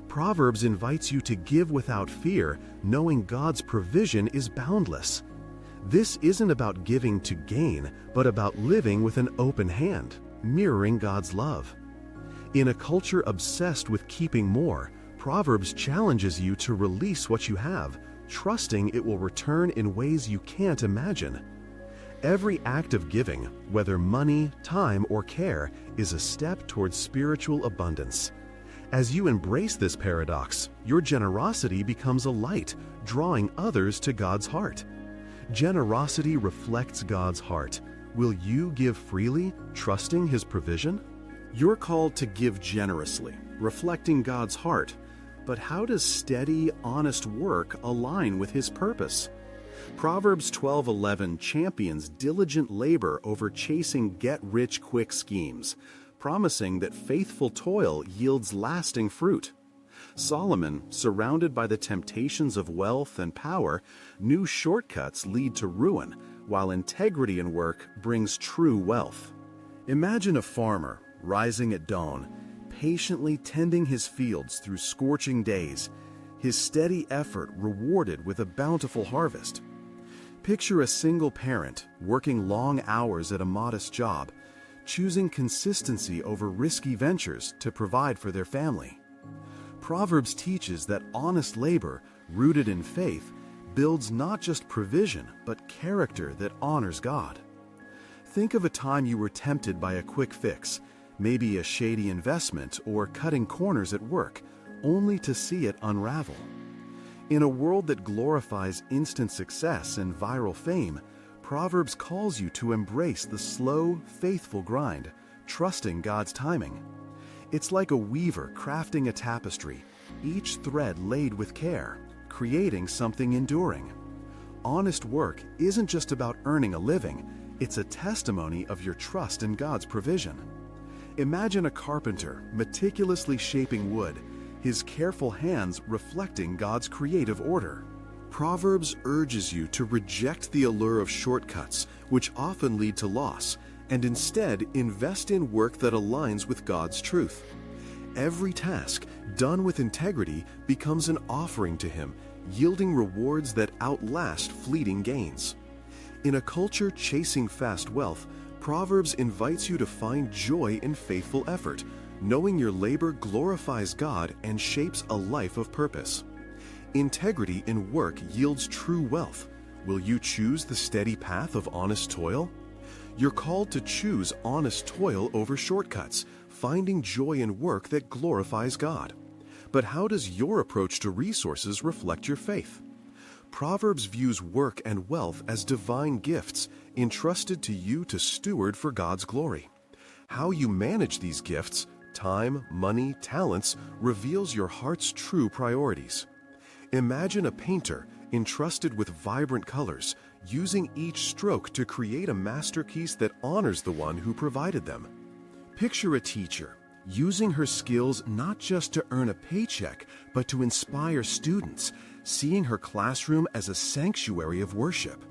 Proverbs invites you to give without fear, knowing God's provision is boundless. This isn't about giving to gain, but about living with an open hand, mirroring God's love. In a culture obsessed with keeping more, Proverbs challenges you to release what you have, trusting it will return in ways you can't imagine. Every act of giving, whether money, time, or care, is a step towards spiritual abundance. As you embrace this paradox, your generosity becomes a light, drawing others to God's heart. Generosity reflects God's heart. Will you give freely, trusting His provision? You're called to give generously, reflecting God's heart. But how does steady, honest work align with His purpose? Proverbs 12:11 champions diligent labor over chasing get-rich-quick schemes, promising that faithful toil yields lasting fruit. Solomon, surrounded by the temptations of wealth and power, knew shortcuts lead to ruin, while integrity in work brings true wealth. Imagine a farmer rising at dawn, patiently tending his fields through scorching days, his steady effort rewarded with a bountiful harvest. Picture a single parent working long hours at a modest job, choosing consistency over risky ventures to provide for their family. Proverbs teaches that honest labor, rooted in faith, builds not just provision, but character that honors God. Think of a time you were tempted by a quick fix, maybe a shady investment or cutting corners at work, only to see it unravel. In a world that glorifies instant success and viral fame, Proverbs calls you to embrace the slow, faithful grind, trusting God's timing. It's like a weaver crafting a tapestry, each thread laid with care, creating something enduring. Honest work isn't just about earning a living, it's a testimony of your trust in God's provision. Imagine a carpenter meticulously shaping wood, his careful hands reflecting God's creative order. Proverbs urges you to reject the allure of shortcuts, which often lead to loss, and instead invest in work that aligns with God's truth. Every task done with integrity becomes an offering to Him, yielding rewards that outlast fleeting gains. In a culture chasing fast wealth, Proverbs invites you to find joy in faithful effort, knowing your labor glorifies God and shapes a life of purpose. Integrity in work yields true wealth. Will you choose the steady path of honest toil? You're called to choose honest toil over shortcuts, finding joy in work that glorifies God. But how does your approach to resources reflect your faith? Proverbs views work and wealth as divine gifts entrusted to you to steward for God's glory. How you manage these gifts, time, money, talents, reveals your heart's true priorities. Imagine a painter entrusted with vibrant colors, using each stroke to create a masterpiece that honors the one who provided them. Picture a teacher using her skills not just to earn a paycheck, but to inspire students, seeing her classroom as a sanctuary of worship.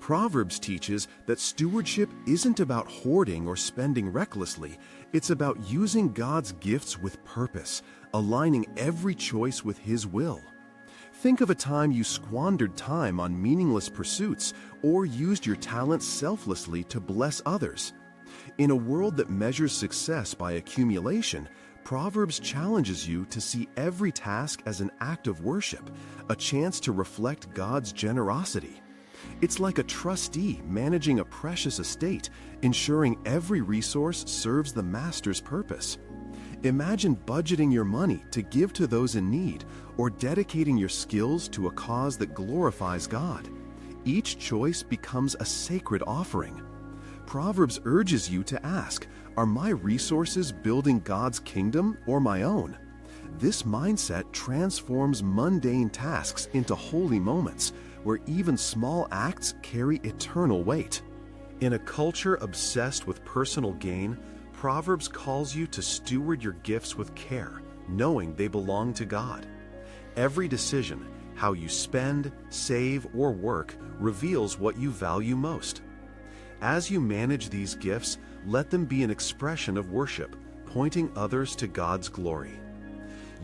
Proverbs teaches that stewardship isn't about hoarding or spending recklessly, it's about using God's gifts with purpose, aligning every choice with His will. Think of a time you squandered time on meaningless pursuits or used your talents selflessly to bless others. In a world that measures success by accumulation, Proverbs challenges you to see every task as an act of worship, a chance to reflect God's generosity. It's like a trustee managing a precious estate, ensuring every resource serves the master's purpose. Imagine budgeting your money to give to those in need, or dedicating your skills to a cause that glorifies God. Each choice becomes a sacred offering. Proverbs urges you to ask, are my resources building God's kingdom or my own? This mindset transforms mundane tasks into holy moments, where even small acts carry eternal weight. In a culture obsessed with personal gain, Proverbs calls you to steward your gifts with care, knowing they belong to God. Every decision, how you spend, save, or work, reveals what you value most. As you manage these gifts, let them be an expression of worship, pointing others to God's glory.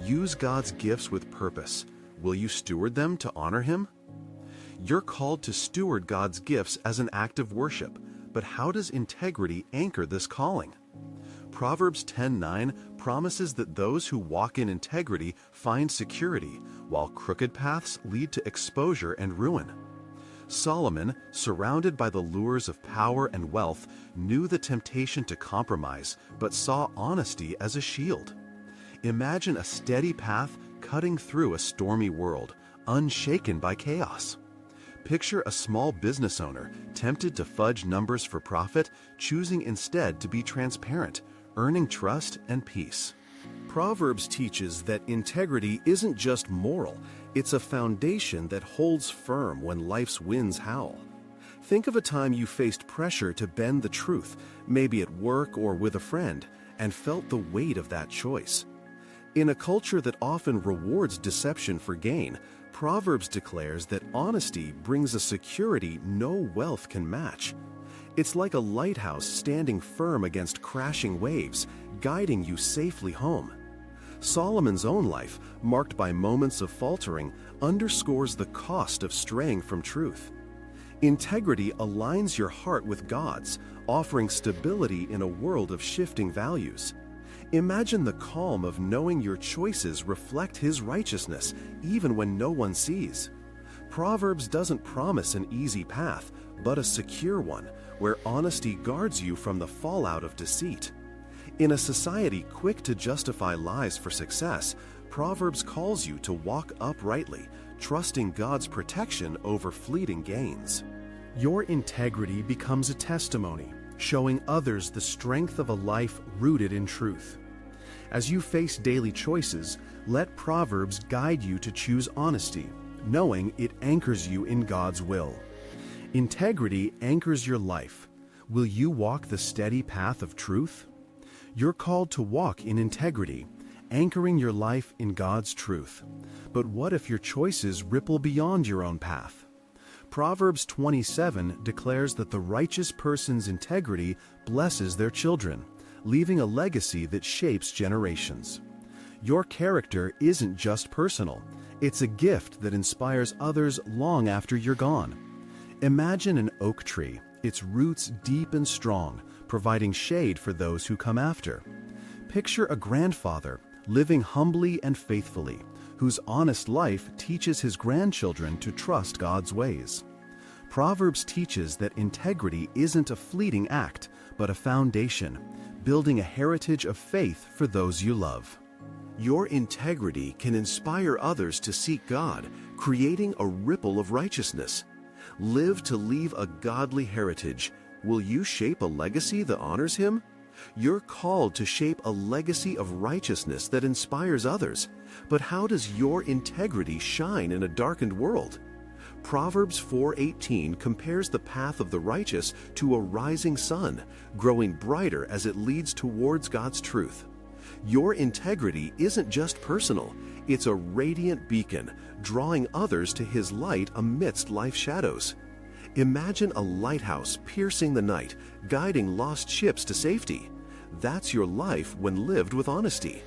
Use God's gifts with purpose. Will you steward them to honor Him? You're called to steward God's gifts as an act of worship, but how does integrity anchor this calling? Proverbs 10:9 promises that those who walk in integrity find security, while crooked paths lead to exposure and ruin. Solomon, surrounded by the lures of power and wealth, knew the temptation to compromise, but saw honesty as a shield. Imagine a steady path cutting through a stormy world, unshaken by chaos. Picture a small business owner tempted to fudge numbers for profit, choosing instead to be transparent, earning trust and peace. Proverbs teaches that integrity isn't just moral, it's a foundation that holds firm when life's winds howl. Think of a time you faced pressure to bend the truth, maybe at work or with a friend, and felt the weight of that choice. In a culture that often rewards deception for gain, Proverbs declares that honesty brings a security no wealth can match. It's like a lighthouse standing firm against crashing waves, guiding you safely home. Solomon's own life, marked by moments of faltering, underscores the cost of straying from truth. Integrity aligns your heart with God's, offering stability in a world of shifting values. Imagine the calm of knowing your choices reflect His righteousness, even when no one sees. Proverbs doesn't promise an easy path, but a secure one, where honesty guards you from the fallout of deceit. In a society quick to justify lies for success, Proverbs calls you to walk uprightly, trusting God's protection over fleeting gains. Your integrity becomes a testimony, showing others the strength of a life rooted in truth. As you face daily choices, let Proverbs guide you to choose honesty, knowing it anchors you in God's will. Integrity anchors your life. Will you walk the steady path of truth? You're called to walk in integrity, anchoring your life in God's truth. But what if your choices ripple beyond your own path? Proverbs 27 declares that the righteous person's integrity blesses their children, leaving a legacy that shapes generations. Your character isn't just personal, it's a gift that inspires others long after you're gone. Imagine an oak tree, its roots deep and strong, providing shade for those who come after. Picture a grandfather living humbly and faithfully, whose honest life teaches his grandchildren to trust God's ways. Proverbs teaches that integrity isn't a fleeting act, but a foundation, building a heritage of faith for those you love. Your integrity can inspire others to seek God, creating a ripple of righteousness. Live to leave a godly heritage. Will you shape a legacy that honors Him? You're called to shape a legacy of righteousness that inspires others. But how does your integrity shine in a darkened world? Proverbs 4:18 compares the path of the righteous to a rising sun, growing brighter as it leads towards God's truth. Your integrity isn't just personal, it's a radiant beacon, drawing others to His light amidst life's shadows. Imagine a lighthouse piercing the night, guiding lost ships to safety. That's your life when lived with honesty.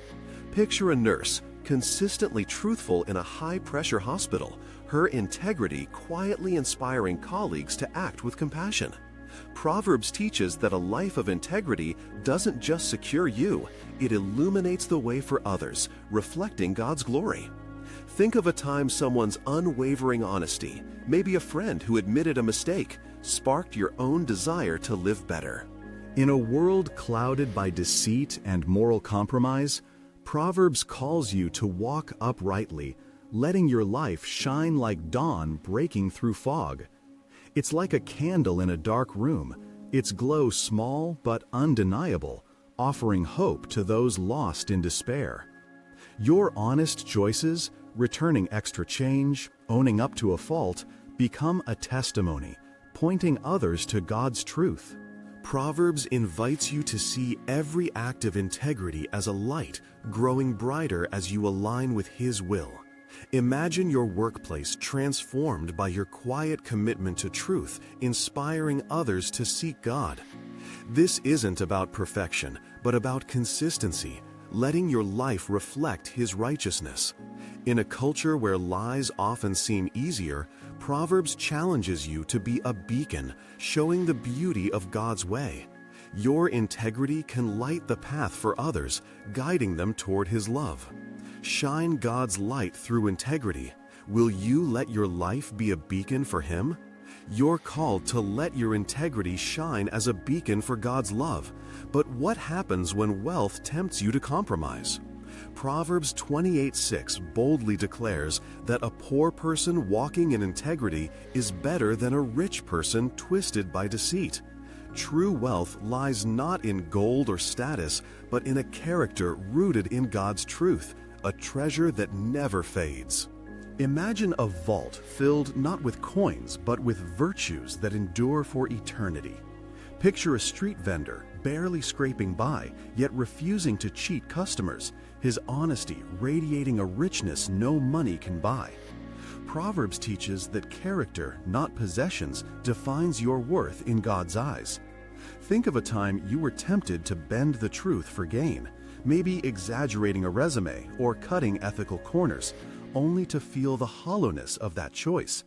Picture a nurse, consistently truthful in a high-pressure hospital, her integrity quietly inspiring colleagues to act with compassion. Proverbs teaches that a life of integrity doesn't just secure you, it illuminates the way for others, reflecting God's glory. Think of a time someone's unwavering honesty, maybe a friend who admitted a mistake, sparked your own desire to live better. In a world clouded by deceit and moral compromise, Proverbs calls you to walk uprightly, letting your life shine like dawn breaking through fog. It's like a candle in a dark room, its glow small but undeniable, offering hope to those lost in despair. Your honest choices, returning extra change, owning up to a fault, become a testimony, pointing others to God's truth. Proverbs invites you to see every act of integrity as a light, growing brighter as you align with His will. Imagine your workplace transformed by your quiet commitment to truth, inspiring others to seek God. This isn't about perfection, but about consistency, letting your life reflect His righteousness. In a culture where lies often seem easier, Proverbs challenges you to be a beacon, showing the beauty of God's way. Your integrity can light the path for others, guiding them toward His love. Shine God's light through integrity. Will you let your life be a beacon for Him? You're called to let your integrity shine as a beacon for God's love. But what happens when wealth tempts you to compromise? Proverbs 28:6 boldly declares that a poor person walking in integrity is better than a rich person twisted by deceit. True wealth lies not in gold or status, but in a character rooted in God's truth, a treasure that never fades. Imagine a vault filled not with coins, but with virtues that endure for eternity. Picture a street vendor barely scraping by, yet refusing to cheat customers, his honesty radiating a richness no money can buy. Proverbs teaches that character, not possessions, defines your worth in God's eyes. Think of a time you were tempted to bend the truth for gain, maybe exaggerating a resume or cutting ethical corners, only to feel the hollowness of that choice.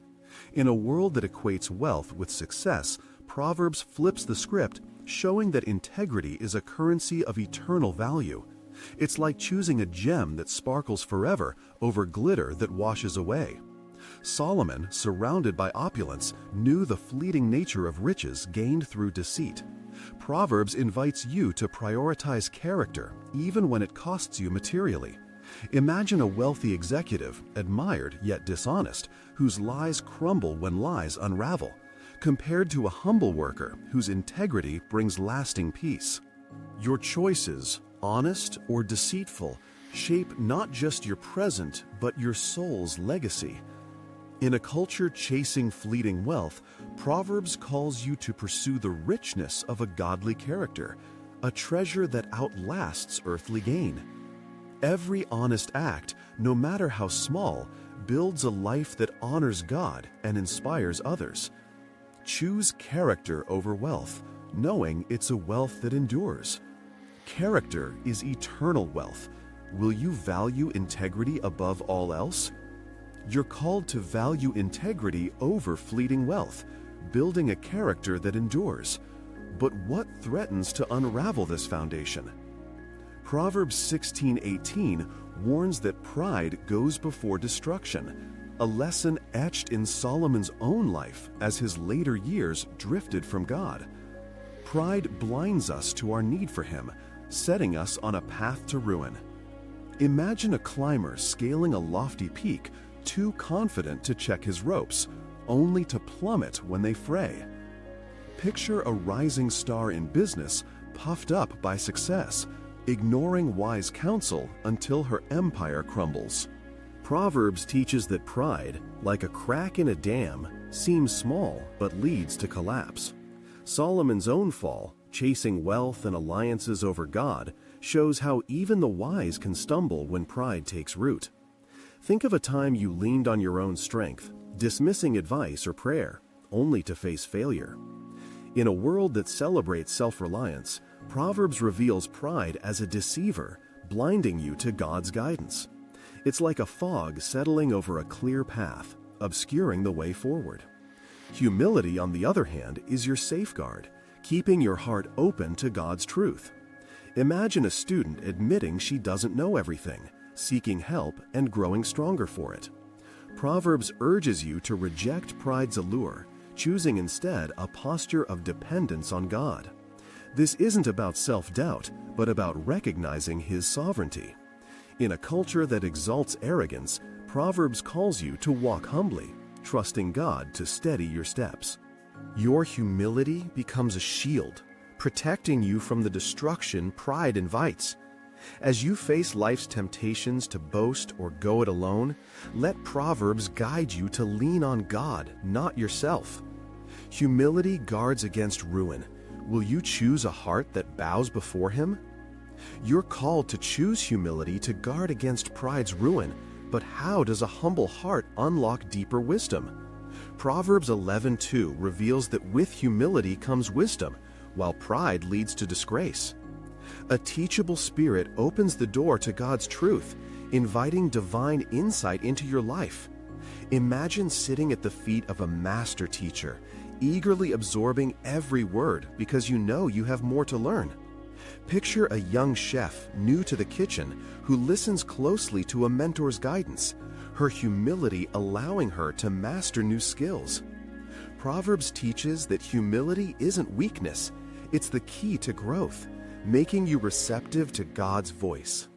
In a world that equates wealth with success, Proverbs flips the script, showing that integrity is a currency of eternal value. It's like choosing a gem that sparkles forever over glitter that washes away. Solomon, surrounded by opulence, knew the fleeting nature of riches gained through deceit. Proverbs invites you to prioritize character, even when it costs you materially. Imagine a wealthy executive, admired yet dishonest, whose lies crumble when lies unravel, compared to a humble worker whose integrity brings lasting peace. Your choices, honest or deceitful, shape not just your present, but your soul's legacy. In a culture chasing fleeting wealth, Proverbs calls you to pursue the richness of a godly character, a treasure that outlasts earthly gain. Every honest act, no matter how small, builds a life that honors God and inspires others. Choose character over wealth, knowing it's a wealth that endures. Character is eternal wealth. Will you value integrity above all else? You're called to value integrity over fleeting wealth, building a character that endures. But what threatens to unravel this foundation? Proverbs 16:18 warns that pride goes before destruction, a lesson etched in Solomon's own life as his later years drifted from God. Pride blinds us to our need for Him, setting us on a path to ruin. Imagine a climber scaling a lofty peak, too confident to check his ropes, only to plummet when they fray. Picture a rising star in business, puffed up by success, ignoring wise counsel until her empire crumbles. Proverbs teaches that pride, like a crack in a dam, seems small but leads to collapse. Solomon's own fall, chasing wealth and alliances over God, shows how even the wise can stumble when pride takes root. Think of a time you leaned on your own strength, dismissing advice or prayer, only to face failure. In a world that celebrates self-reliance, Proverbs reveals pride as a deceiver, blinding you to God's guidance. It's like a fog settling over a clear path, obscuring the way forward. Humility, on the other hand, is your safeguard, keeping your heart open to God's truth. Imagine a student admitting she doesn't know everything, seeking help and growing stronger for it. Proverbs urges you to reject pride's allure, choosing instead a posture of dependence on God. This isn't about self-doubt, but about recognizing His sovereignty. In a culture that exalts arrogance, Proverbs calls you to walk humbly, trusting God to steady your steps. Your humility becomes a shield, protecting you from the destruction pride invites. As you face life's temptations to boast or go it alone, let Proverbs guide you to lean on God, not yourself. Humility guards against ruin. Will you choose a heart that bows before Him? You're called to choose humility to guard against pride's ruin, but how does a humble heart unlock deeper wisdom? Proverbs 11:2 reveals that with humility comes wisdom, while pride leads to disgrace. A teachable spirit opens the door to God's truth, inviting divine insight into your life. Imagine sitting at the feet of a master teacher, eagerly absorbing every word because you know you have more to learn. Picture a young chef new to the kitchen who listens closely to a mentor's guidance, her humility allowing her to master new skills. Proverbs teaches that humility isn't weakness, it's the key to growth, making you receptive to God's voice.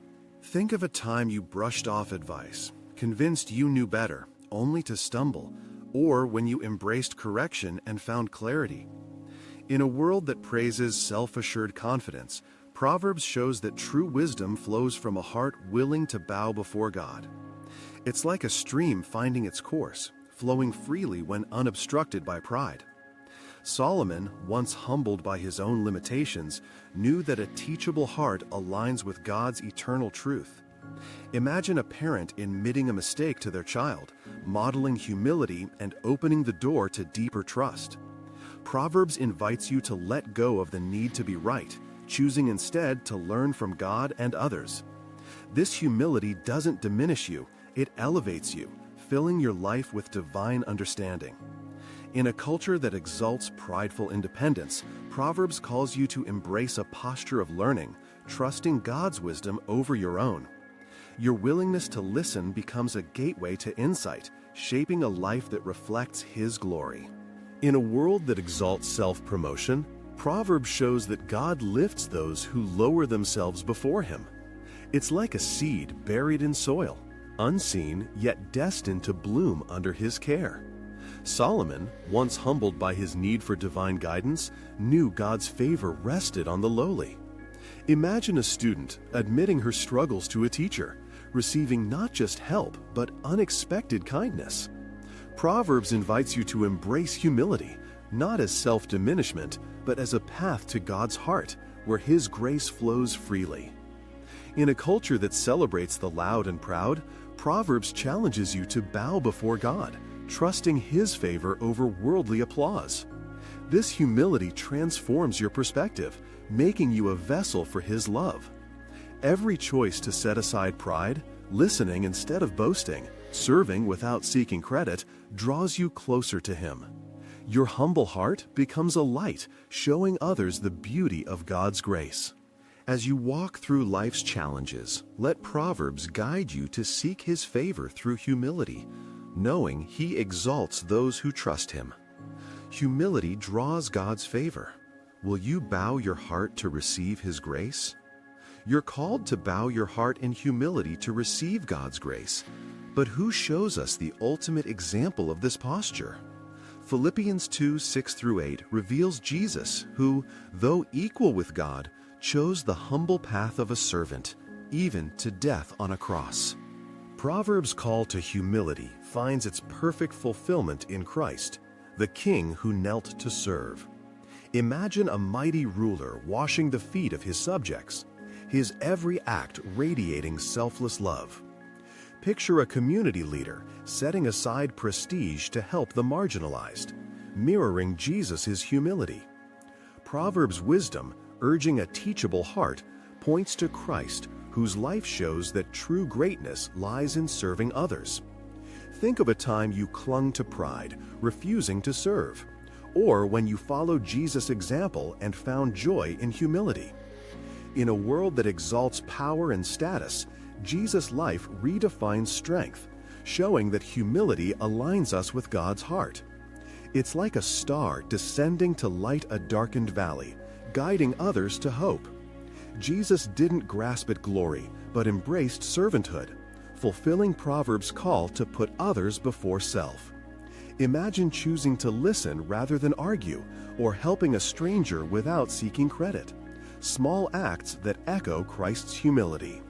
Think of a time you brushed off advice, convinced you knew better, only to stumble, or when you embraced correction and found clarity. In a world that praises self-assured confidence, Proverbs shows that true wisdom flows from a heart willing to bow before God. It's like a stream finding its course, flowing freely when unobstructed by pride. Solomon, once humbled by his own limitations, knew that a teachable heart aligns with God's eternal truth. Imagine a parent admitting a mistake to their child, modeling humility and opening the door to deeper trust. Proverbs invites you to let go of the need to be right, choosing instead to learn from God and others. This humility doesn't diminish you, it elevates you, filling your life with divine understanding. In a culture that exalts prideful independence, Proverbs calls you to embrace a posture of learning, trusting God's wisdom over your own. Your willingness to listen becomes a gateway to insight, shaping a life that reflects His glory. In a world that exalts self-promotion, Proverbs shows that God lifts those who lower themselves before Him. It's like a seed buried in soil, unseen yet destined to bloom under His care. Solomon, once humbled by his need for divine guidance, knew God's favor rested on the lowly. Imagine a student admitting her struggles to a teacher, receiving not just help, but unexpected kindness. Proverbs invites you to embrace humility, not as self-diminishment, but as a path to God's heart, where His grace flows freely. In a culture that celebrates the loud and proud, Proverbs challenges you to bow before God, trusting His favor over worldly applause. This humility transforms your perspective, making you a vessel for His love. Every choice to set aside pride, listening instead of boasting, serving without seeking credit, draws you closer to Him. Your humble heart becomes a light, showing others the beauty of God's grace. As you walk through life's challenges, let Proverbs guide you to seek His favor through humility, knowing He exalts those who trust Him. Humility draws God's favor. Will you bow your heart to receive His grace? You're called to bow your heart in humility to receive God's grace. But who shows us the ultimate example of this posture? Philippians 2:6-8 reveals Jesus, who, though equal with God, chose the humble path of a servant, even to death on a cross. Proverbs' call to humility finds its perfect fulfillment in Christ, the King who knelt to serve. Imagine a mighty ruler washing the feet of his subjects, his every act radiating selfless love. Picture a community leader setting aside prestige to help the marginalized, mirroring Jesus' humility. Proverbs' wisdom, urging a teachable heart, points to Christ, whose life shows that true greatness lies in serving others. Think of a time you clung to pride, refusing to serve, or when you followed Jesus' example and found joy in humility. In a world that exalts power and status, Jesus' life redefines strength, showing that humility aligns us with God's heart. It's like a star descending to light a darkened valley, guiding others to hope. Jesus didn't grasp at glory, but embraced servanthood, fulfilling Proverbs' call to put others before self. Imagine choosing to listen rather than argue, or helping a stranger without seeking credit. Small acts that echo Christ's humility.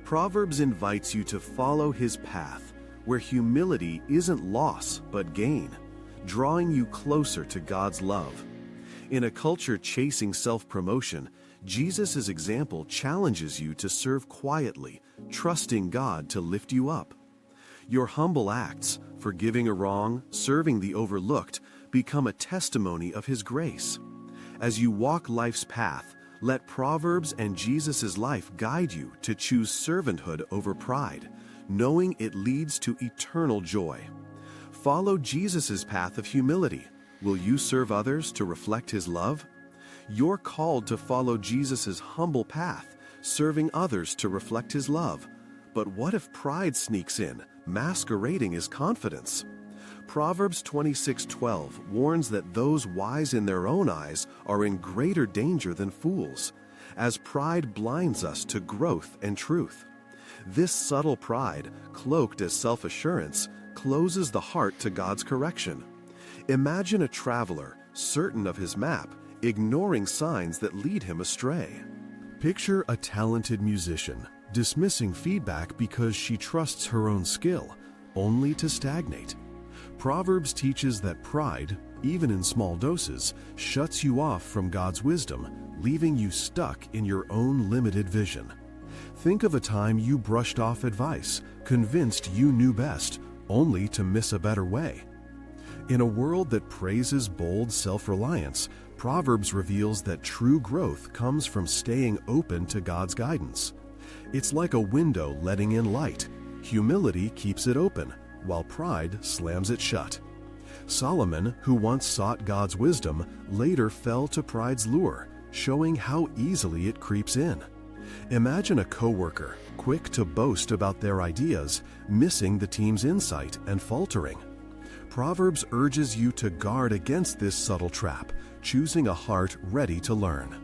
Proverbs invites you to follow His path, where humility isn't loss but gain, drawing you closer to God's love. In a culture chasing self-promotion, Jesus' example challenges you to serve quietly, trusting God to lift you up. Your humble acts, forgiving a wrong, serving the overlooked, become a testimony of His grace. As you walk life's path, let Proverbs and Jesus' life guide you to choose servanthood over pride, knowing it leads to eternal joy. Follow Jesus' path of humility. Will you serve others to reflect His love? You're called to follow Jesus' humble path, serving others to reflect His love. But what if pride sneaks in, masquerading as confidence? Proverbs 26:12 warns that those wise in their own eyes are in greater danger than fools, as pride blinds us to growth and truth. This subtle pride, cloaked as self-assurance, closes the heart to God's correction. Imagine a traveler, certain of his map, ignoring signs that lead him astray. Picture a talented musician, dismissing feedback because she trusts her own skill, only to stagnate. Proverbs teaches that pride, even in small doses, shuts you off from God's wisdom, leaving you stuck in your own limited vision. Think of a time you brushed off advice, convinced you knew best, only to miss a better way. In a world that praises bold self-reliance, Proverbs reveals that true growth comes from staying open to God's guidance. It's like a window letting in light. Humility keeps it open, while pride slams it shut. Solomon, who once sought God's wisdom, later fell to pride's lure, showing how easily it creeps in. Imagine a coworker, quick to boast about their ideas, missing the team's insight and faltering. Proverbs urges you to guard against this subtle trap, choosing a heart ready to learn.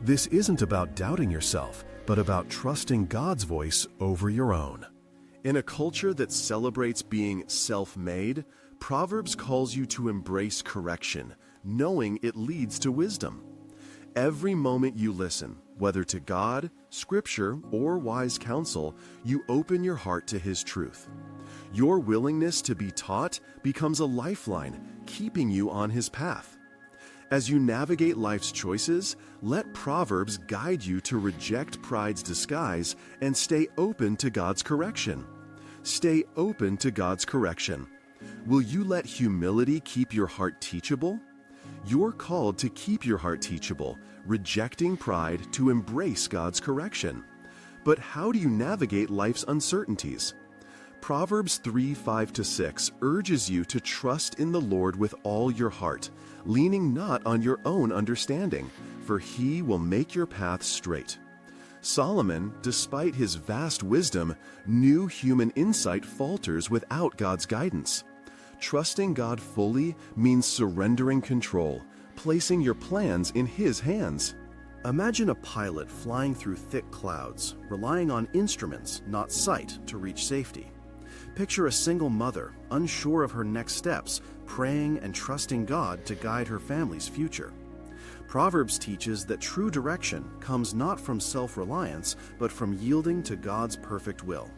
This isn't about doubting yourself, but about trusting God's voice over your own. In a culture that celebrates being self-made, Proverbs calls you to embrace correction, knowing it leads to wisdom. Every moment you listen, Whether to God, Scripture, or wise counsel, you open your heart to His truth. Your willingness to be taught becomes a lifeline, keeping you on His path. As you navigate life's choices, let Proverbs guide you to reject pride's disguise and stay open to God's correction. Stay open to God's correction. Will you let humility keep your heart teachable? You're called to keep your heart teachable, rejecting pride to embrace God's correction. But how do you navigate life's uncertainties? Proverbs 3:5-6 urges you to trust in the Lord with all your heart, leaning not on your own understanding, for He will make your path straight. Solomon, despite his vast wisdom, knew human insight falters without God's guidance. Trusting God fully means surrendering control, placing your plans in His hands. Imagine a pilot flying through thick clouds, relying on instruments, not sight, to reach safety. Picture a single mother, unsure of her next steps, praying and trusting God to guide her family's future. Proverbs teaches that true direction comes not from self-reliance, but from yielding to God's perfect will.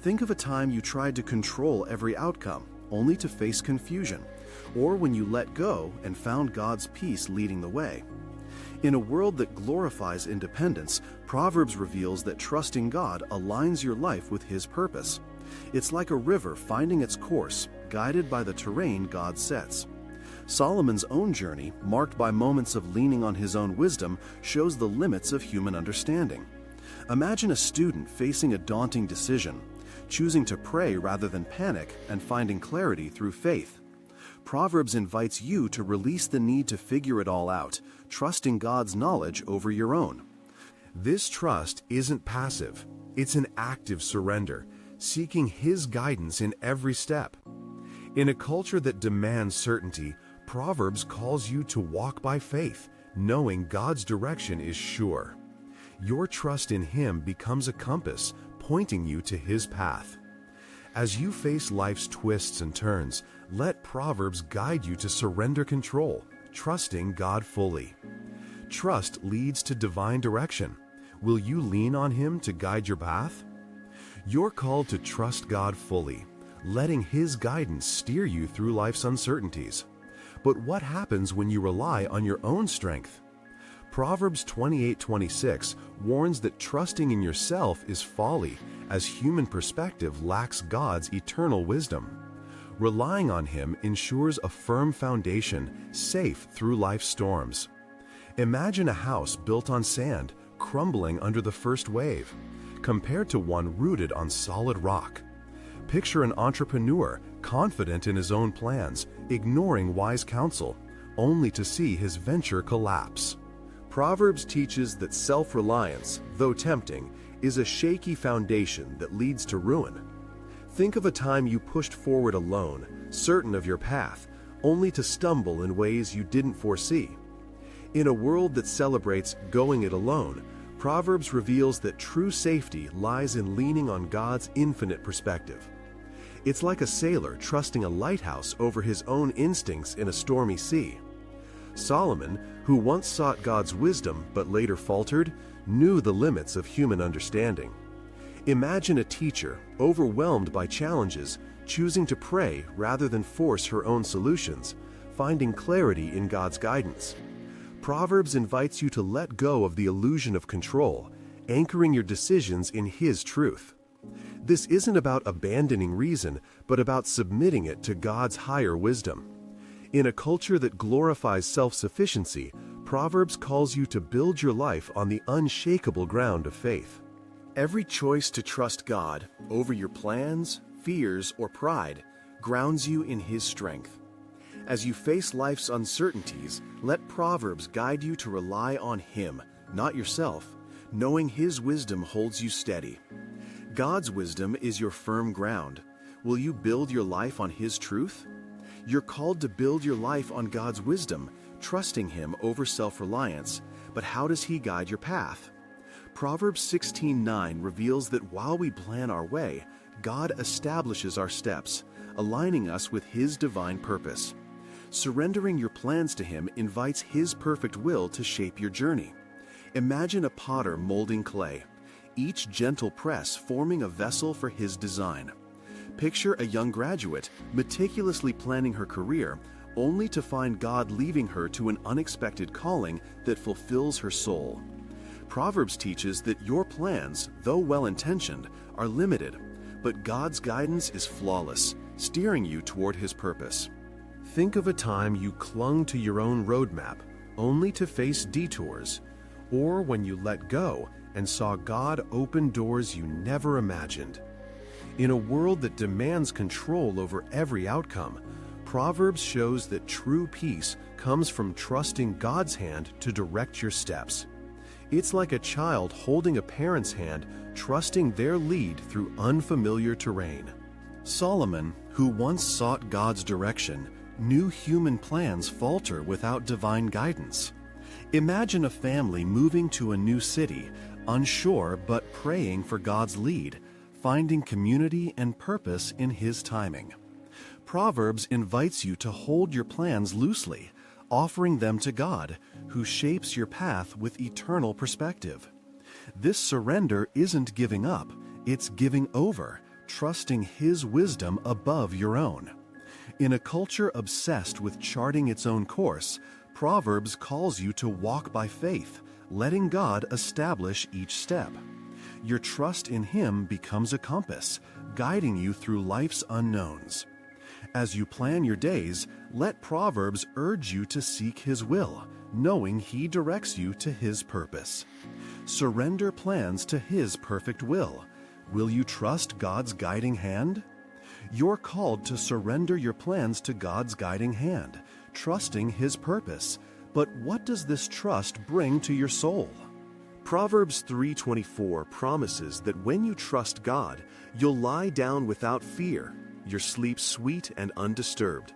Think of a time you tried to control every outcome, only to face confusion, or when you let go and found God's peace leading the way. In a world that glorifies independence, Proverbs reveals that trusting God aligns your life with His purpose. It's like a river finding its course, guided by the terrain God sets. Solomon's own journey, marked by moments of leaning on his own wisdom, shows the limits of human understanding. Imagine a student facing a daunting decision, choosing to pray rather than panic and finding clarity through faith. Proverbs invites you to release the need to figure it all out, trusting God's knowledge over your own. This trust isn't passive, it's an active surrender, seeking His guidance in every step. In a culture that demands certainty, Proverbs calls you to walk by faith, knowing God's direction is sure. Your trust in Him becomes a compass, pointing you to His path. As you face life's twists and turns, let Proverbs guide you to surrender control, trusting God fully. Trust leads to divine direction. Will you lean on Him to guide your path? You're called to trust God fully, letting His guidance steer you through life's uncertainties. But what happens when you rely on your own strength? Proverbs 28:26 warns that trusting in yourself is folly, as human perspective lacks God's eternal wisdom. Relying on Him ensures a firm foundation, safe through life's storms. Imagine a house built on sand, crumbling under the first wave, compared to one rooted on solid rock. Picture an entrepreneur confident in his own plans, ignoring wise counsel, only to see his venture collapse. Proverbs teaches that self-reliance, though tempting, is a shaky foundation that leads to ruin. Think of a time you pushed forward alone, certain of your path, only to stumble in ways you didn't foresee. In a world that celebrates going it alone, Proverbs reveals that true safety lies in leaning on God's infinite perspective. It's like a sailor trusting a lighthouse over his own instincts in a stormy sea. Solomon, who once sought God's wisdom but later faltered, knew the limits of human understanding. Imagine a teacher, overwhelmed by challenges, choosing to pray rather than force her own solutions, finding clarity in God's guidance. Proverbs invites you to let go of the illusion of control, anchoring your decisions in His truth. This isn't about abandoning reason, but about submitting it to God's higher wisdom. In a culture that glorifies self-sufficiency, Proverbs calls you to build your life on the unshakable ground of faith. Every choice to trust God over your plans, fears, or pride grounds you in His strength. As you face life's uncertainties, let Proverbs guide you to rely on Him, not yourself, knowing His wisdom holds you steady. God's wisdom is your firm ground. Will you build your life on His truth? You're called to build your life on God's wisdom, trusting Him over self-reliance. But how does He guide your path? Proverbs 16:9 reveals that while we plan our way, God establishes our steps, aligning us with His divine purpose. Surrendering your plans to Him invites His perfect will to shape your journey. Imagine a potter molding clay, each gentle press forming a vessel for his design. Picture a young graduate meticulously planning her career, only to find God leading her to an unexpected calling that fulfills her soul. Proverbs teaches that your plans, though well-intentioned, are limited, but God's guidance is flawless, steering you toward His purpose. Think of a time you clung to your own roadmap, only to face detours, or when you let go and saw God open doors you never imagined. In a world that demands control over every outcome, Proverbs shows that true peace comes from trusting God's hand to direct your steps. It's like a child holding a parent's hand, trusting their lead through unfamiliar terrain. Solomon, who once sought God's direction, knew human plans falter without divine guidance. Imagine a family moving to a new city, unsure but praying for God's lead, finding community and purpose in His timing. Proverbs invites you to hold your plans loosely, offering them to God, who shapes your path with eternal perspective. This surrender isn't giving up, it's giving over, trusting His wisdom above your own. In a culture obsessed with charting its own course, Proverbs calls you to walk by faith, letting God establish each step. Your trust in Him becomes a compass, guiding you through life's unknowns. As you plan your days, let Proverbs urge you to seek His will, knowing He directs you to His purpose. Surrender plans to His perfect will. Will you trust God's guiding hand? You're called to surrender your plans to God's guiding hand, trusting His purpose. But what does this trust bring to your soul? Proverbs 3:24 promises that when you trust God, you'll lie down without fear, your sleep sweet and undisturbed.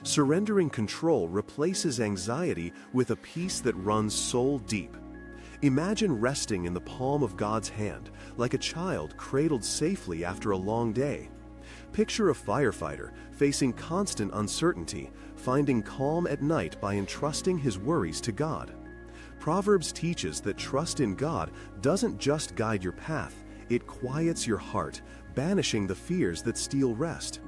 Surrendering control replaces anxiety with a peace that runs soul deep. Imagine resting in the palm of God's hand, like a child cradled safely after a long day. Picture a firefighter facing constant uncertainty, finding calm at night by entrusting his worries to God. Proverbs teaches that trust in God doesn't just guide your path, it quiets your heart, banishing the fears that steal rest.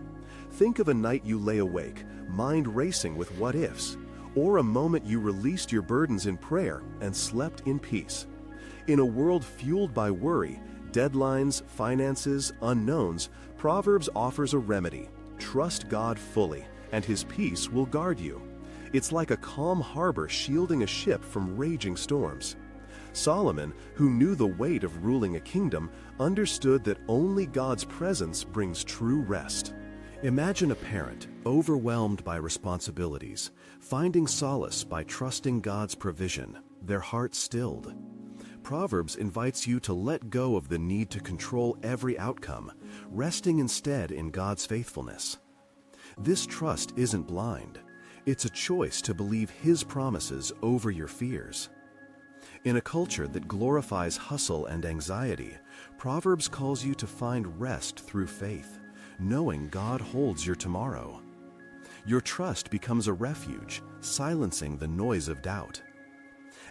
Think of a night you lay awake, mind racing with what-ifs, or a moment you released your burdens in prayer and slept in peace. In a world fueled by worry, deadlines, finances, unknowns, Proverbs offers a remedy. Trust God fully, and His peace will guard you. It's like a calm harbor shielding a ship from raging storms. Solomon, who knew the weight of ruling a kingdom, understood that only God's presence brings true rest. Imagine a parent, overwhelmed by responsibilities, finding solace by trusting God's provision, their heart stilled. Proverbs invites you to let go of the need to control every outcome, resting instead in God's faithfulness. This trust isn't blind. It's a choice to believe His promises over your fears. In a culture that glorifies hustle and anxiety, Proverbs calls you to find rest through faith, knowing God holds your tomorrow. Your trust becomes a refuge, silencing the noise of doubt.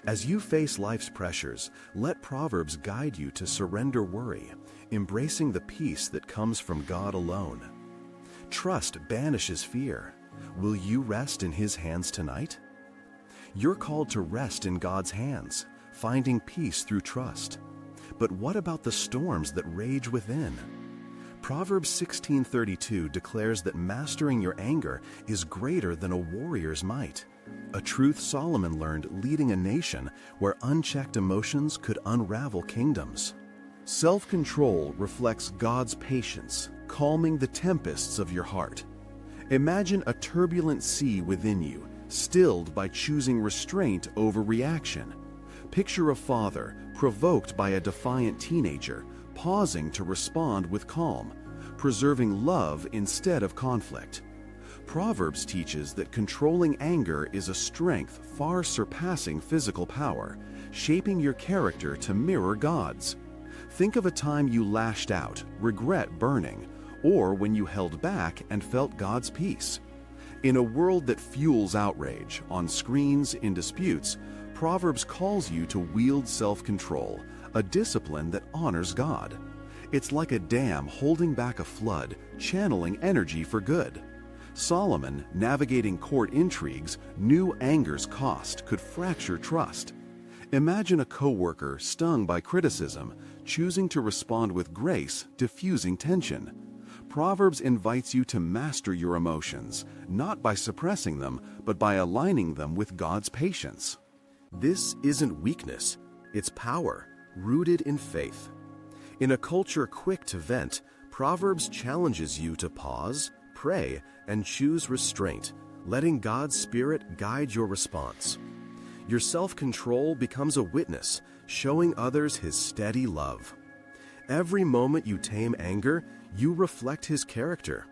As you face life's pressures, let Proverbs guide you to surrender worry, embracing the peace that comes from God alone. Trust banishes fear. Will you rest in His hands tonight? You're called to rest in God's hands, finding peace through trust. But what about the storms that rage within? Proverbs 16:32 declares that mastering your anger is greater than a warrior's might, a truth Solomon learned leading a nation where unchecked emotions could unravel kingdoms. Self-control reflects God's patience, calming the tempests of your heart. Imagine a turbulent sea within you, stilled by choosing restraint over reaction. Picture a father, provoked by a defiant teenager, pausing to respond with calm, preserving love instead of conflict. Proverbs teaches that controlling anger is a strength far surpassing physical power, shaping your character to mirror God's. Think of a time you lashed out, regret burning, or when you held back and felt God's peace. In a world that fuels outrage, on screens, in disputes, Proverbs calls you to wield self-control, a discipline that honors God. It's like a dam holding back a flood, channeling energy for good. Solomon, navigating court intrigues, knew anger's cost could fracture trust. Imagine a coworker stung by criticism, choosing to respond with grace, diffusing tension. Proverbs invites you to master your emotions, not by suppressing them, but by aligning them with God's patience. This isn't weakness, it's power, rooted in faith. In a culture quick to vent, Proverbs challenges you to pause, pray, and choose restraint, letting God's Spirit guide your response. Your self-control becomes a witness, showing others His steady love. Every moment you tame anger, you reflect His character,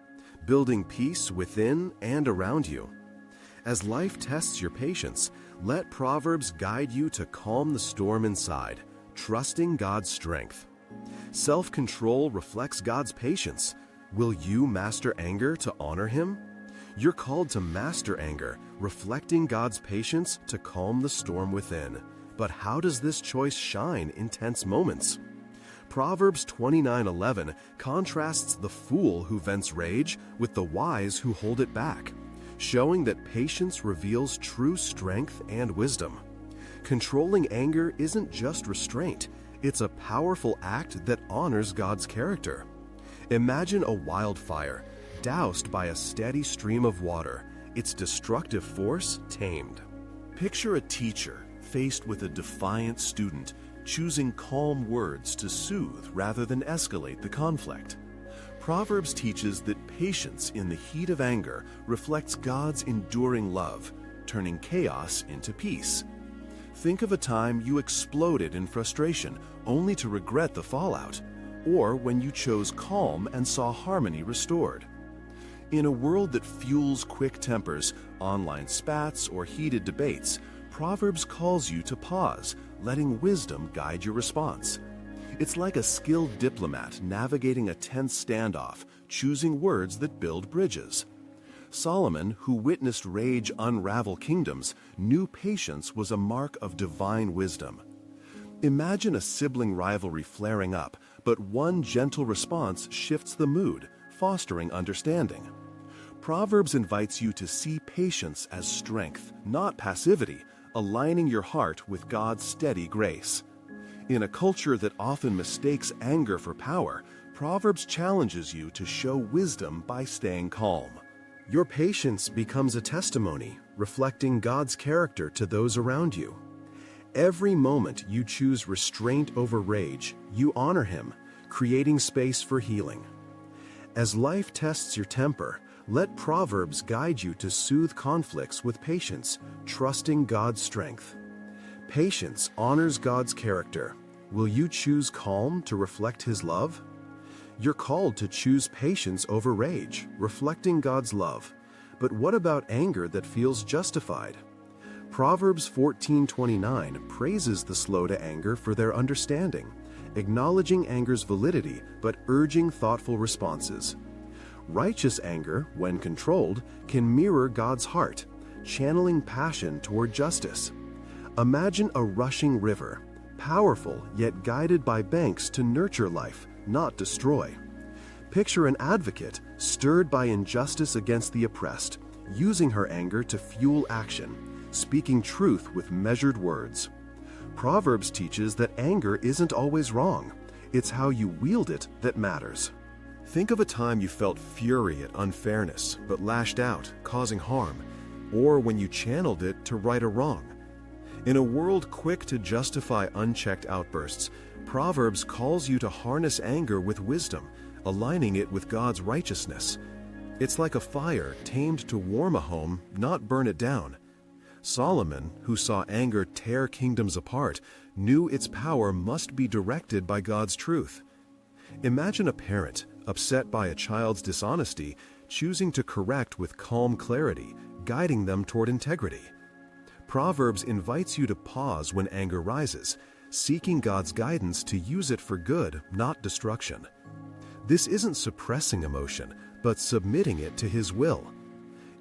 building peace within and around you. As life tests your patience, let Proverbs guide you to calm the storm inside, trusting God's strength. Self-control reflects God's patience. Will you master anger to honor Him? You're called to master anger, reflecting God's patience to calm the storm within. But how does this choice shine in tense moments? Proverbs 29:11 contrasts the fool who vents rage with the wise who hold it back, showing that patience reveals true strength and wisdom. Controlling anger isn't just restraint, it's a powerful act that honors God's character. Imagine a wildfire, doused by a steady stream of water, its destructive force tamed. Picture a teacher faced with a defiant student, choosing calm words to soothe rather than escalate the conflict. Proverbs teaches that patience in the heat of anger reflects God's enduring love, turning chaos into peace. Think of a time you exploded in frustration only to regret the fallout, or when you chose calm and saw harmony restored. In a world that fuels quick tempers, online spats, or heated debates, Proverbs calls you to pause, letting wisdom guide your response. It's like a skilled diplomat navigating a tense standoff, choosing words that build bridges. Solomon, who witnessed rage unravel kingdoms, knew patience was a mark of divine wisdom. Imagine a sibling rivalry flaring up, but one gentle response shifts the mood, fostering understanding. Proverbs invites you to see patience as strength, not passivity, aligning your heart with God's steady grace. In a culture that often mistakes anger for power, Proverbs challenges you to show wisdom by staying calm. Your patience becomes a testimony, reflecting God's character to those around you. Every moment you choose restraint over rage, you honor Him, creating space for healing. As life tests your temper, let Proverbs guide you to soothe conflicts with patience, trusting God's strength. Patience honors God's character. Will you choose calm to reflect His love? You're called to choose patience over rage, reflecting God's love. But what about anger that feels justified? Proverbs 14:29 praises the slow to anger for their understanding, acknowledging anger's validity but urging thoughtful responses. Righteous anger, when controlled, can mirror God's heart, channeling passion toward justice. Imagine a rushing river, powerful yet guided by banks to nurture life, not destroy. Picture an advocate stirred by injustice against the oppressed, using her anger to fuel action, speaking truth with measured words. Proverbs teaches that anger isn't always wrong. It's how you wield it that matters. Think of a time you felt fury at unfairness, but lashed out, causing harm, or when you channeled it to right a wrong. In a world quick to justify unchecked outbursts, Proverbs calls you to harness anger with wisdom, aligning it with God's righteousness. It's like a fire tamed to warm a home, not burn it down. Solomon, who saw anger tear kingdoms apart, knew its power must be directed by God's truth. Imagine a parent, upset by a child's dishonesty, choosing to correct with calm clarity, guiding them toward integrity. Proverbs invites you to pause when anger rises, seeking God's guidance to use it for good, not destruction. This isn't suppressing emotion, but submitting it to His will.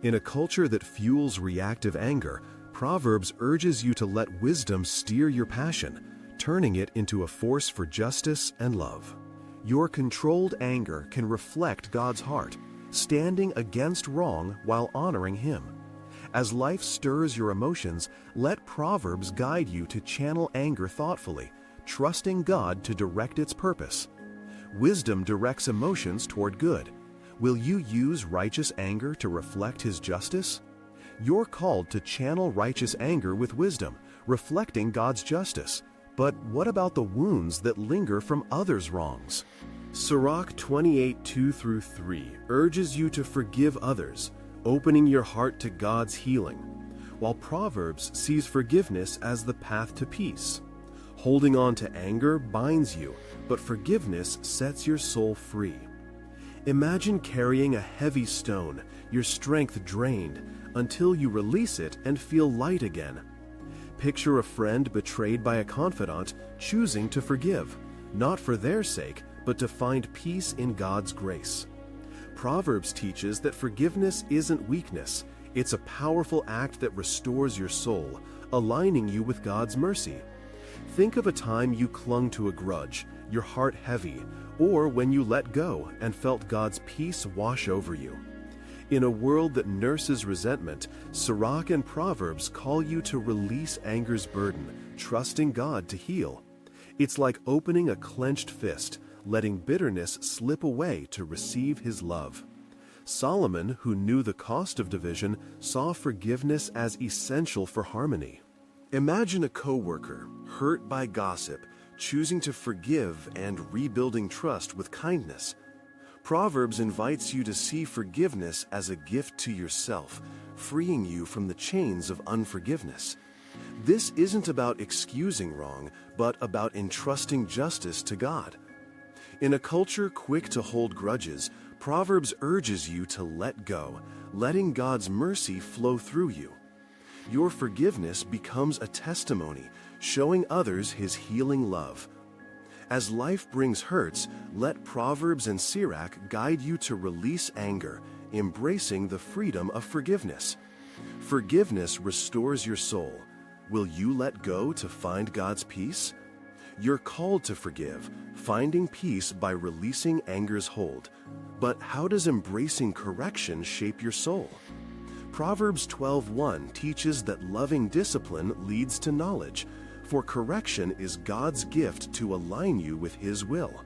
In a culture that fuels reactive anger, Proverbs urges you to let wisdom steer your passion, turning it into a force for justice and love. Your controlled anger can reflect God's heart, standing against wrong while honoring Him. As life stirs your emotions, let Proverbs guide you to channel anger thoughtfully, trusting God to direct its purpose. Wisdom directs emotions toward good. Will you use righteous anger to reflect His justice? You're called to channel righteous anger with wisdom, reflecting God's justice. But what about the wounds that linger from others' wrongs? Sirach 28:2-3 urges you to forgive others, opening your heart to God's healing, while Proverbs sees forgiveness as the path to peace. Holding on to anger binds you, but forgiveness sets your soul free. Imagine carrying a heavy stone, your strength drained, until you release it and feel light again. Picture a friend betrayed by a confidant choosing to forgive, not for their sake, but to find peace in God's grace. Proverbs teaches that forgiveness isn't weakness, it's a powerful act that restores your soul, aligning you with God's mercy. Think of a time you clung to a grudge, your heart heavy, or when you let go and felt God's peace wash over you. In a world that nurses resentment, Sirach and Proverbs call you to release anger's burden, trusting God to heal. It's like opening a clenched fist, letting bitterness slip away to receive His love. Solomon, who knew the cost of division, saw forgiveness as essential for harmony. Imagine a coworker, hurt by gossip, choosing to forgive and rebuilding trust with kindness. Proverbs invites you to see forgiveness as a gift to yourself, freeing you from the chains of unforgiveness. This isn't about excusing wrong, but about entrusting justice to God. In a culture quick to hold grudges, Proverbs urges you to let go, letting God's mercy flow through you. Your forgiveness becomes a testimony, showing others His healing love. As life brings hurts, let Proverbs and Sirach guide you to release anger, embracing the freedom of forgiveness. Forgiveness restores your soul. Will you let go to find God's peace? You're called to forgive, finding peace by releasing anger's hold. But how does embracing correction shape your soul? Proverbs 12:1 teaches that loving discipline leads to knowledge, for correction is God's gift to align you with His will.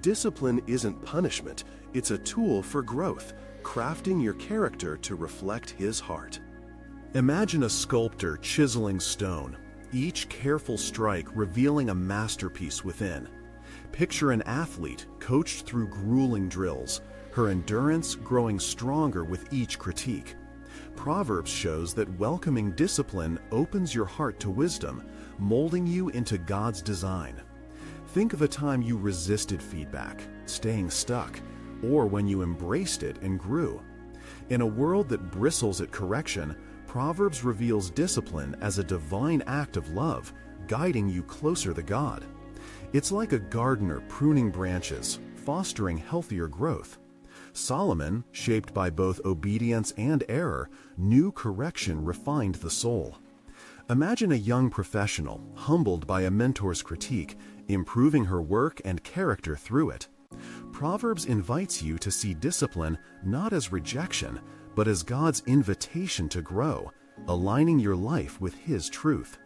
Discipline isn't punishment, it's a tool for growth, crafting your character to reflect His heart. Imagine a sculptor chiseling stone, each careful strike revealing a masterpiece within. Picture an athlete coached through grueling drills, her endurance growing stronger with each critique. Proverbs shows that welcoming discipline opens your heart to wisdom, molding you into God's design. Think of a time you resisted feedback, staying stuck, or when you embraced it and grew. In a world that bristles at correction, Proverbs reveals discipline as a divine act of love, guiding you closer to God. It's like a gardener pruning branches, fostering healthier growth. Solomon, shaped by both obedience and error, knew correction refined the soul. Imagine a young professional, humbled by a mentor's critique, improving her work and character through it. Proverbs invites you to see discipline not as rejection, but as God's invitation to grow, aligning your life with His truth.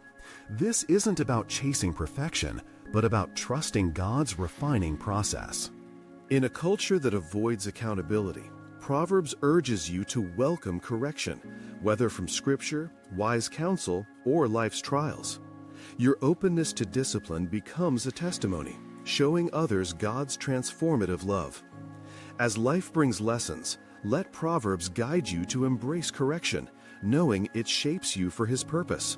This isn't about chasing perfection, but about trusting God's refining process. In a culture that avoids accountability, Proverbs urges you to welcome correction, whether from Scripture, wise counsel, or life's trials. Your openness to discipline becomes a testimony, showing others God's transformative love. As life brings lessons, let Proverbs guide you to embrace correction, knowing it shapes you for His purpose.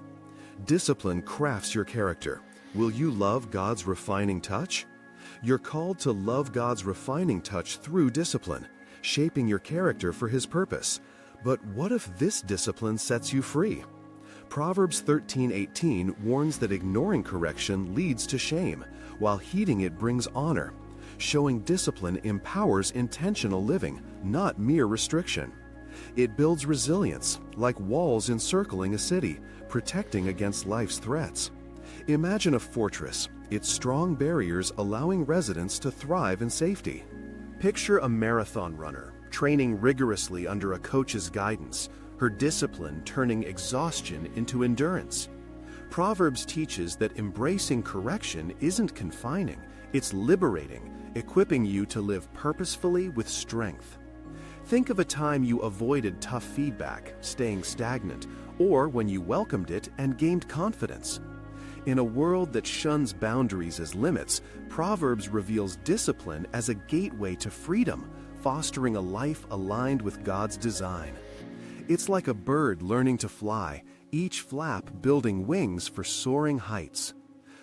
Discipline crafts your character. Will you love God's refining touch? You're called to love God's refining touch through discipline, shaping your character for His purpose. But what if this discipline sets you free? Proverbs 13:18 warns that ignoring correction leads to shame, while heeding it brings honor. Showing discipline empowers intentional living, not mere restriction. It builds resilience, like walls encircling a city, protecting against life's threats. Imagine a fortress, its strong barriers allowing residents to thrive in safety. Picture a marathon runner, training rigorously under a coach's guidance, her discipline turning exhaustion into endurance. Proverbs teaches that embracing correction isn't confining, it's liberating, equipping you to live purposefully with strength. Think of a time you avoided tough feedback, staying stagnant, or when you welcomed it and gained confidence. In a world that shuns boundaries as limits, Proverbs reveals discipline as a gateway to freedom, fostering a life aligned with God's design. It's like a bird learning to fly, each flap building wings for soaring heights.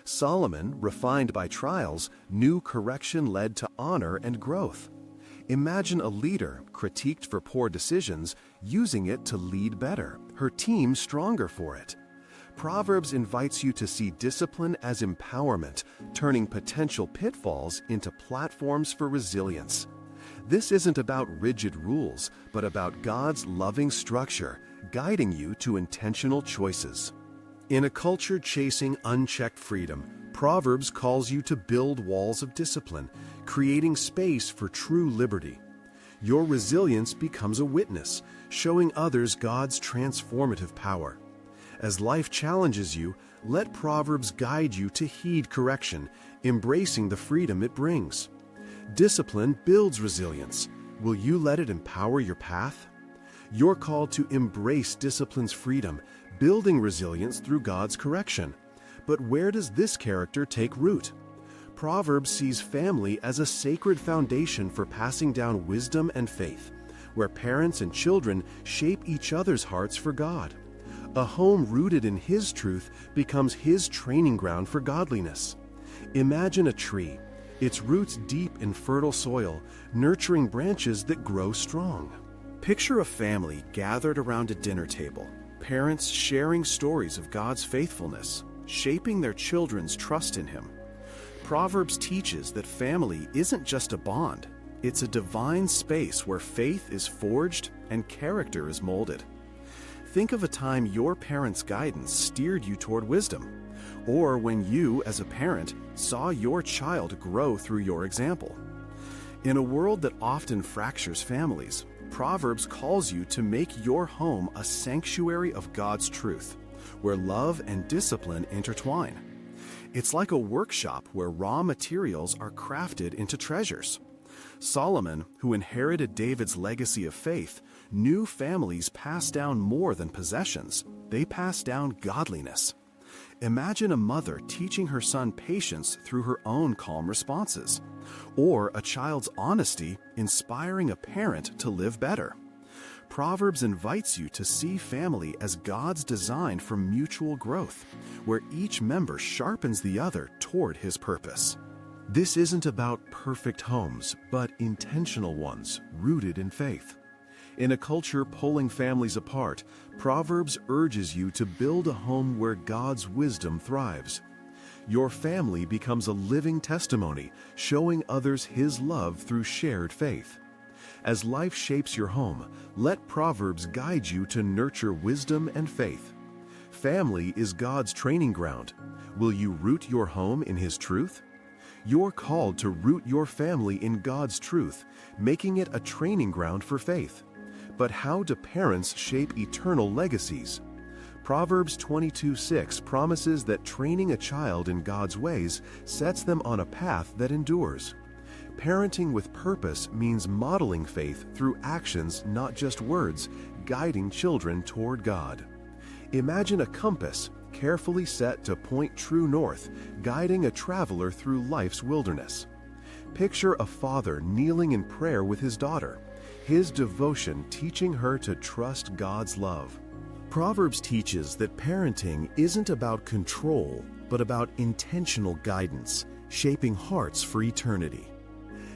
Solomon, refined by trials, knew correction led to honor and growth. Imagine a leader, critiqued for poor decisions, using it to lead better, her team stronger for it. Proverbs invites you to see discipline as empowerment, turning potential pitfalls into platforms for resilience. This isn't about rigid rules, but about God's loving structure, guiding you to intentional choices. In a culture chasing unchecked freedom, Proverbs calls you to build walls of discipline, creating space for true liberty. Your resilience becomes a witness, showing others God's transformative power. As life challenges you, let Proverbs guide you to heed correction, embracing the freedom it brings. Discipline builds resilience. Will you let it empower your path? You're called to embrace discipline's freedom, building resilience through God's correction. But where does this character take root? Proverbs sees family as a sacred foundation for passing down wisdom and faith, where parents and children shape each other's hearts for God. A home rooted in His truth becomes His training ground for godliness. Imagine a tree, its roots deep in fertile soil, nurturing branches that grow strong. Picture a family gathered around a dinner table, parents sharing stories of God's faithfulness, shaping their children's trust in Him. Proverbs teaches that family isn't just a bond, it's a divine space where faith is forged and character is molded. Think of a time your parents' guidance steered you toward wisdom, or when you, as a parent, saw your child grow through your example. In a world that often fractures families, Proverbs calls you to make your home a sanctuary of God's truth, where love and discipline intertwine. It's like a workshop where raw materials are crafted into treasures. Solomon, who inherited David's legacy of faith, knew families pass down more than possessions. They pass down godliness. Imagine a mother teaching her son patience through her own calm responses, or a child's honesty inspiring a parent to live better. Proverbs invites you to see family as God's design for mutual growth, where each member sharpens the other toward His purpose. This isn't about perfect homes, but intentional ones rooted in faith. In a culture pulling families apart, Proverbs urges you to build a home where God's wisdom thrives. Your family becomes a living testimony, showing others His love through shared faith. As life shapes your home, let Proverbs guide you to nurture wisdom and faith. Family is God's training ground. Will you root your home in His truth? You're called to root your family in God's truth, making it a training ground for faith. But how do parents shape eternal legacies? Proverbs 22:6 promises that training a child in God's ways sets them on a path that endures. Parenting with purpose means modeling faith through actions, not just words, guiding children toward God. Imagine a compass, carefully set to point true north, guiding a traveler through life's wilderness. Picture a father kneeling in prayer with his daughter, his devotion teaching her to trust God's love. Proverbs teaches that parenting isn't about control, but about intentional guidance, shaping hearts for eternity.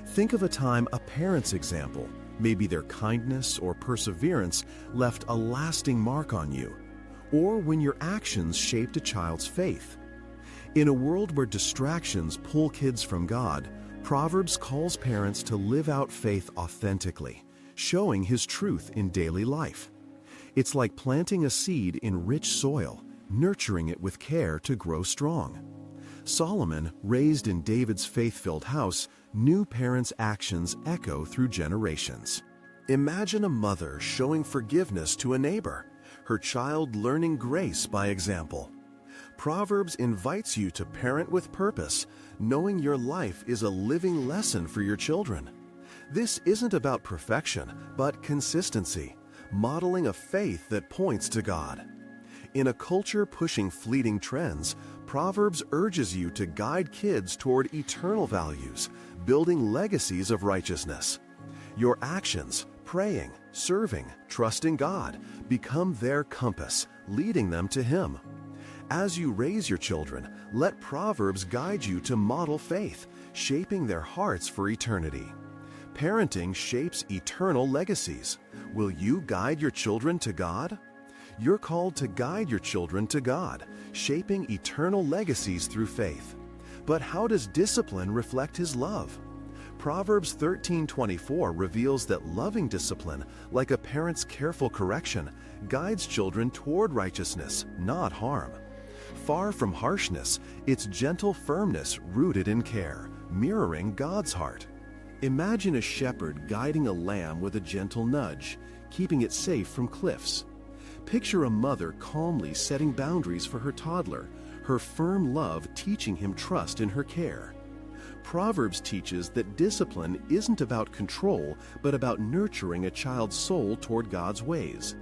Think of a time a parent's example, maybe their kindness or perseverance, left a lasting mark on you, or when your actions shaped a child's faith. In a world where distractions pull kids from God, Proverbs calls parents to live out faith authentically, showing His truth in daily life. It's like planting a seed in rich soil, nurturing it with care to grow strong. Solomon, raised in David's faith-filled house, knew parents' actions echo through generations. Imagine a mother showing forgiveness to a neighbor, her child learning grace by example. Proverbs invites you to parent with purpose, knowing your life is a living lesson for your children. This isn't about perfection, but consistency, modeling a faith that points to God. In a culture pushing fleeting trends, Proverbs urges you to guide kids toward eternal values, building legacies of righteousness. Your actions, praying, serving, trusting God, become their compass, leading them to Him. As you raise your children, let Proverbs guide you to model faith, shaping their hearts for eternity. Parenting shapes eternal legacies. Will you guide your children to God? You're called to guide your children to God, shaping eternal legacies through faith. But how does discipline reflect His love? Proverbs 13:24 reveals that loving discipline, like a parent's careful correction, guides children toward righteousness, not harm. Far from harshness, it's gentle firmness rooted in care, mirroring God's heart. Imagine a shepherd guiding a lamb with a gentle nudge, keeping it safe from cliffs. Picture a mother calmly setting boundaries for her toddler, her firm love teaching him trust in her care. Proverbs teaches that discipline isn't about control, but about nurturing a child's soul toward God's ways.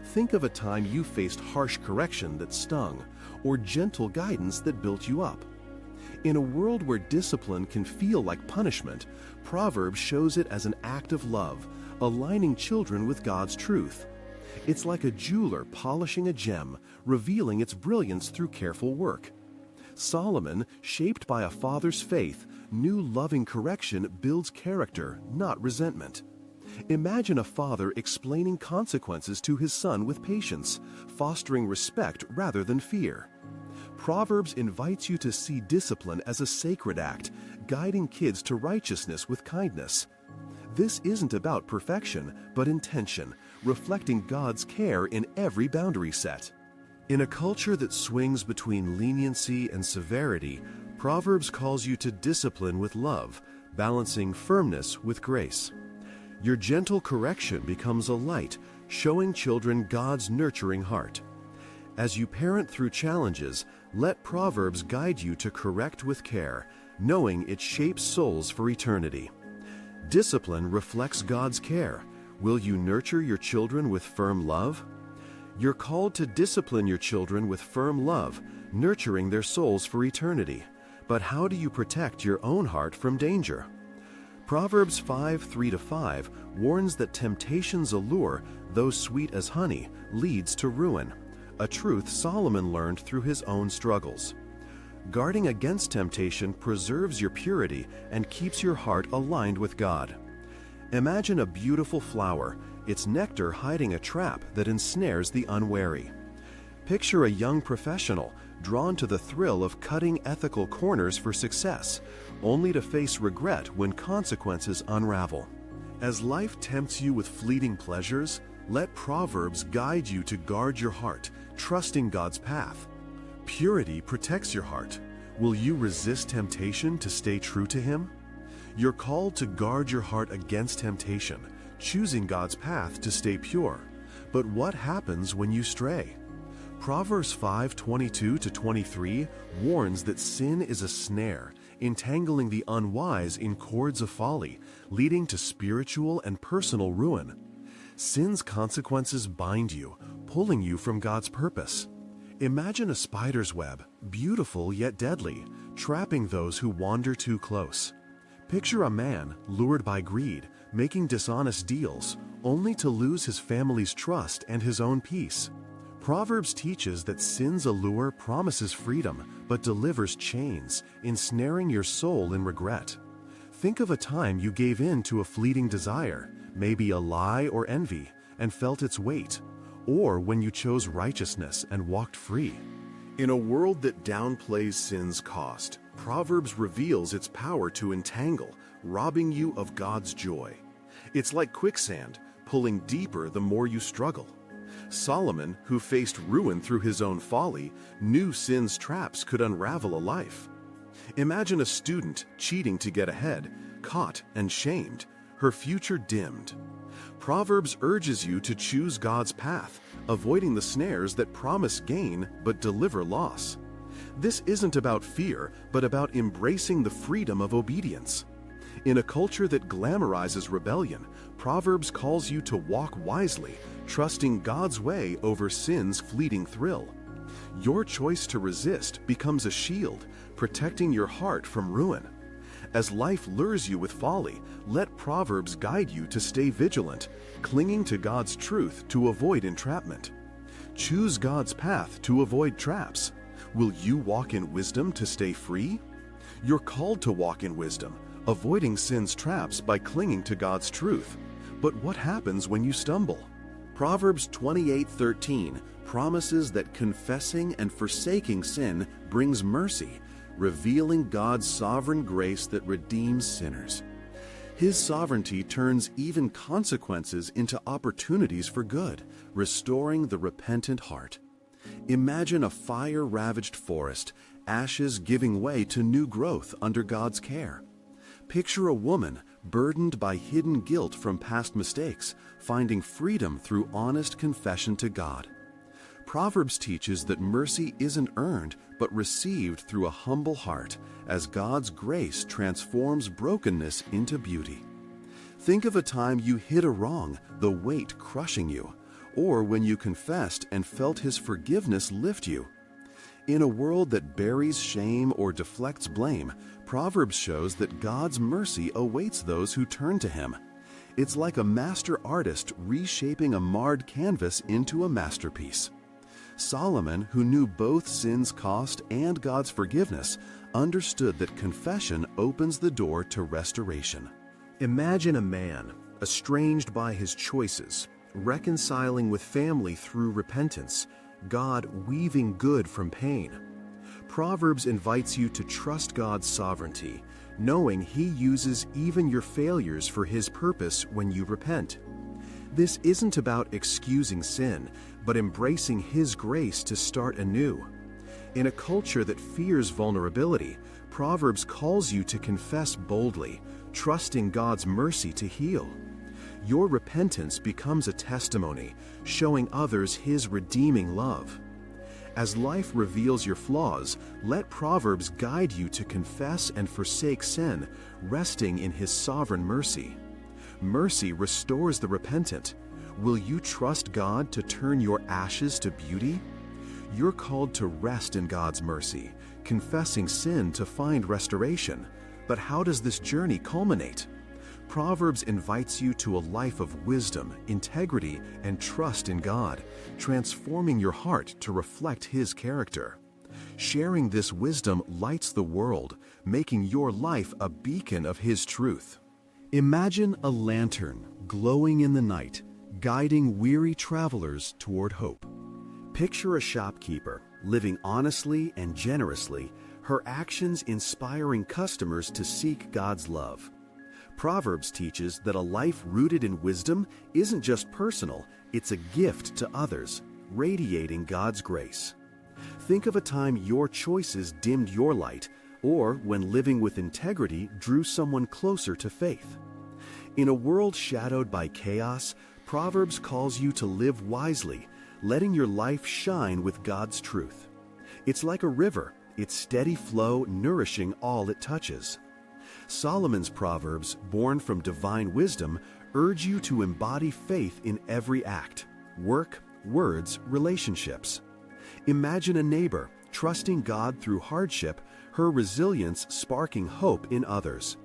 Think of a time you faced harsh correction that stung, or gentle guidance that built you up. In a world where discipline can feel like punishment, Proverbs shows it as an act of love, aligning children with God's truth. It's like a jeweler polishing a gem, revealing its brilliance through careful work. Solomon, shaped by a father's faith, knew loving correction builds character, not resentment. Imagine a father explaining consequences to his son with patience, fostering respect rather than fear. Proverbs invites you to see discipline as a sacred act, guiding kids to righteousness with kindness. This isn't about perfection, but intention, reflecting God's care in every boundary set. In a culture that swings between leniency and severity, Proverbs calls you to discipline with love, balancing firmness with grace. Your gentle correction becomes a light, showing children God's nurturing heart. As you parent through challenges, let Proverbs guide you to correct with care, knowing it shapes souls for eternity. Discipline reflects God's care. Will you nurture your children with firm love? You're called to discipline your children with firm love, nurturing their souls for eternity. But how do you protect your own heart from danger? Proverbs 5:3-5 warns that temptation's allure, though sweet as honey, leads to ruin, a truth Solomon learned through his own struggles. Guarding against temptation preserves your purity and keeps your heart aligned with God. Imagine a beautiful flower, its nectar hiding a trap that ensnares the unwary. Picture a young professional drawn to the thrill of cutting ethical corners for success, only to face regret when consequences unravel. As life tempts you with fleeting pleasures, let Proverbs guide you to guard your heart, trusting God's path. Purity protects your heart. Will you resist temptation to stay true to Him? You're called to guard your heart against temptation, choosing God's path to stay pure. But what happens when you stray? Proverbs 5:22-23 warns that sin is a snare, entangling the unwise in cords of folly, leading to spiritual and personal ruin. Sin's consequences bind you, pulling you from God's purpose. Imagine a spider's web, beautiful yet deadly, trapping those who wander too close. Picture a man, lured by greed, making dishonest deals, only to lose his family's trust and his own peace. Proverbs teaches that sin's allure promises freedom, but delivers chains, ensnaring your soul in regret. Think of a time you gave in to a fleeting desire, maybe a lie or envy, and felt its weight, or when you chose righteousness and walked free. In a world that downplays sin's cost, Proverbs reveals its power to entangle, robbing you of God's joy. It's like quicksand, pulling deeper the more you struggle. Solomon, who faced ruin through his own folly, knew sin's traps could unravel a life. Imagine a student cheating to get ahead, caught and shamed, her future dimmed. Proverbs urges you to choose God's path, avoiding the snares that promise gain but deliver loss. This isn't about fear, but about embracing the freedom of obedience. In a culture that glamorizes rebellion, Proverbs calls you to walk wisely, trusting God's way over sin's fleeting thrill. Your choice to resist becomes a shield, protecting your heart from ruin. As life lures you with folly, let Proverbs guide you to stay vigilant, clinging to God's truth to avoid entrapment. Choose God's path to avoid traps. Will you walk in wisdom to stay free? You're called to walk in wisdom, avoiding sin's traps by clinging to God's truth. But what happens when you stumble? Proverbs 28:13 promises that confessing and forsaking sin brings mercy, revealing God's sovereign grace that redeems sinners. His sovereignty turns even consequences into opportunities for good, restoring the repentant heart. Imagine a fire-ravaged forest, ashes giving way to new growth under God's care. Picture a woman burdened by hidden guilt from past mistakes, finding freedom through honest confession to God. Proverbs teaches that mercy isn't earned but received through a humble heart, as God's grace transforms brokenness into beauty. Think of a time you hid a wrong, the weight crushing you, or when you confessed and felt His forgiveness lift you. In a world that buries shame or deflects blame, Proverbs shows that God's mercy awaits those who turn to Him. It's like a master artist reshaping a marred canvas into a masterpiece. Solomon, who knew both sin's cost and God's forgiveness, understood that confession opens the door to restoration. Imagine a man, estranged by his choices, reconciling with family through repentance, God weaving good from pain. Proverbs invites you to trust God's sovereignty, knowing He uses even your failures for His purpose when you repent. This isn't about excusing sin, but embracing His grace to start anew. In a culture that fears vulnerability, Proverbs calls you to confess boldly, trusting God's mercy to heal. Your repentance becomes a testimony, showing others His redeeming love. As life reveals your flaws, let Proverbs guide you to confess and forsake sin, resting in His sovereign mercy. Mercy restores the repentant. Will you trust God to turn your ashes to beauty? You're called to rest in God's mercy, confessing sin to find restoration. But how does this journey culminate? Proverbs invites you to a life of wisdom, integrity, and trust in God, transforming your heart to reflect His character. Sharing this wisdom lights the world, making your life a beacon of His truth. Imagine a lantern glowing in the night, guiding weary travelers toward hope. Picture a shopkeeper living honestly and generously, her actions inspiring customers to seek God's love. Proverbs teaches that a life rooted in wisdom isn't just personal, it's a gift to others, radiating God's grace. Think of a time your choices dimmed your light, or when living with integrity drew someone closer to faith. In a world shadowed by chaos, Proverbs calls you to live wisely, letting your life shine with God's truth. It's like a river, its steady flow nourishing all it touches. Solomon's Proverbs, born from divine wisdom, urge you to embody faith in every act, work, words, relationships. Imagine a neighbor trusting God through hardship, her resilience sparking hope in others.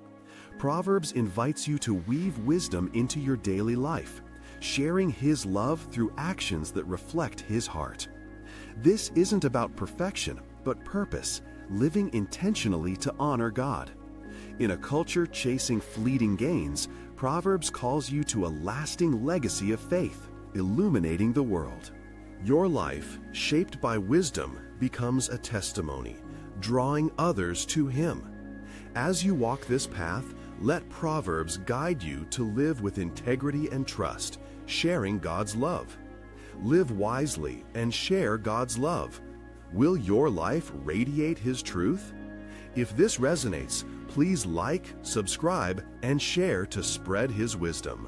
Proverbs invites you to weave wisdom into your daily life, sharing His love through actions that reflect His heart. This isn't about perfection, but purpose, living intentionally to honor God. In a culture chasing fleeting gains, Proverbs calls you to a lasting legacy of faith, illuminating the world. Your life, shaped by wisdom, becomes a testimony, drawing others to Him. As you walk this path, Let Proverbs guide you to live with integrity and trust, sharing God's love. Live wisely and share God's love. Will your life radiate His truth? If this resonates, please like, subscribe, and share to spread His wisdom.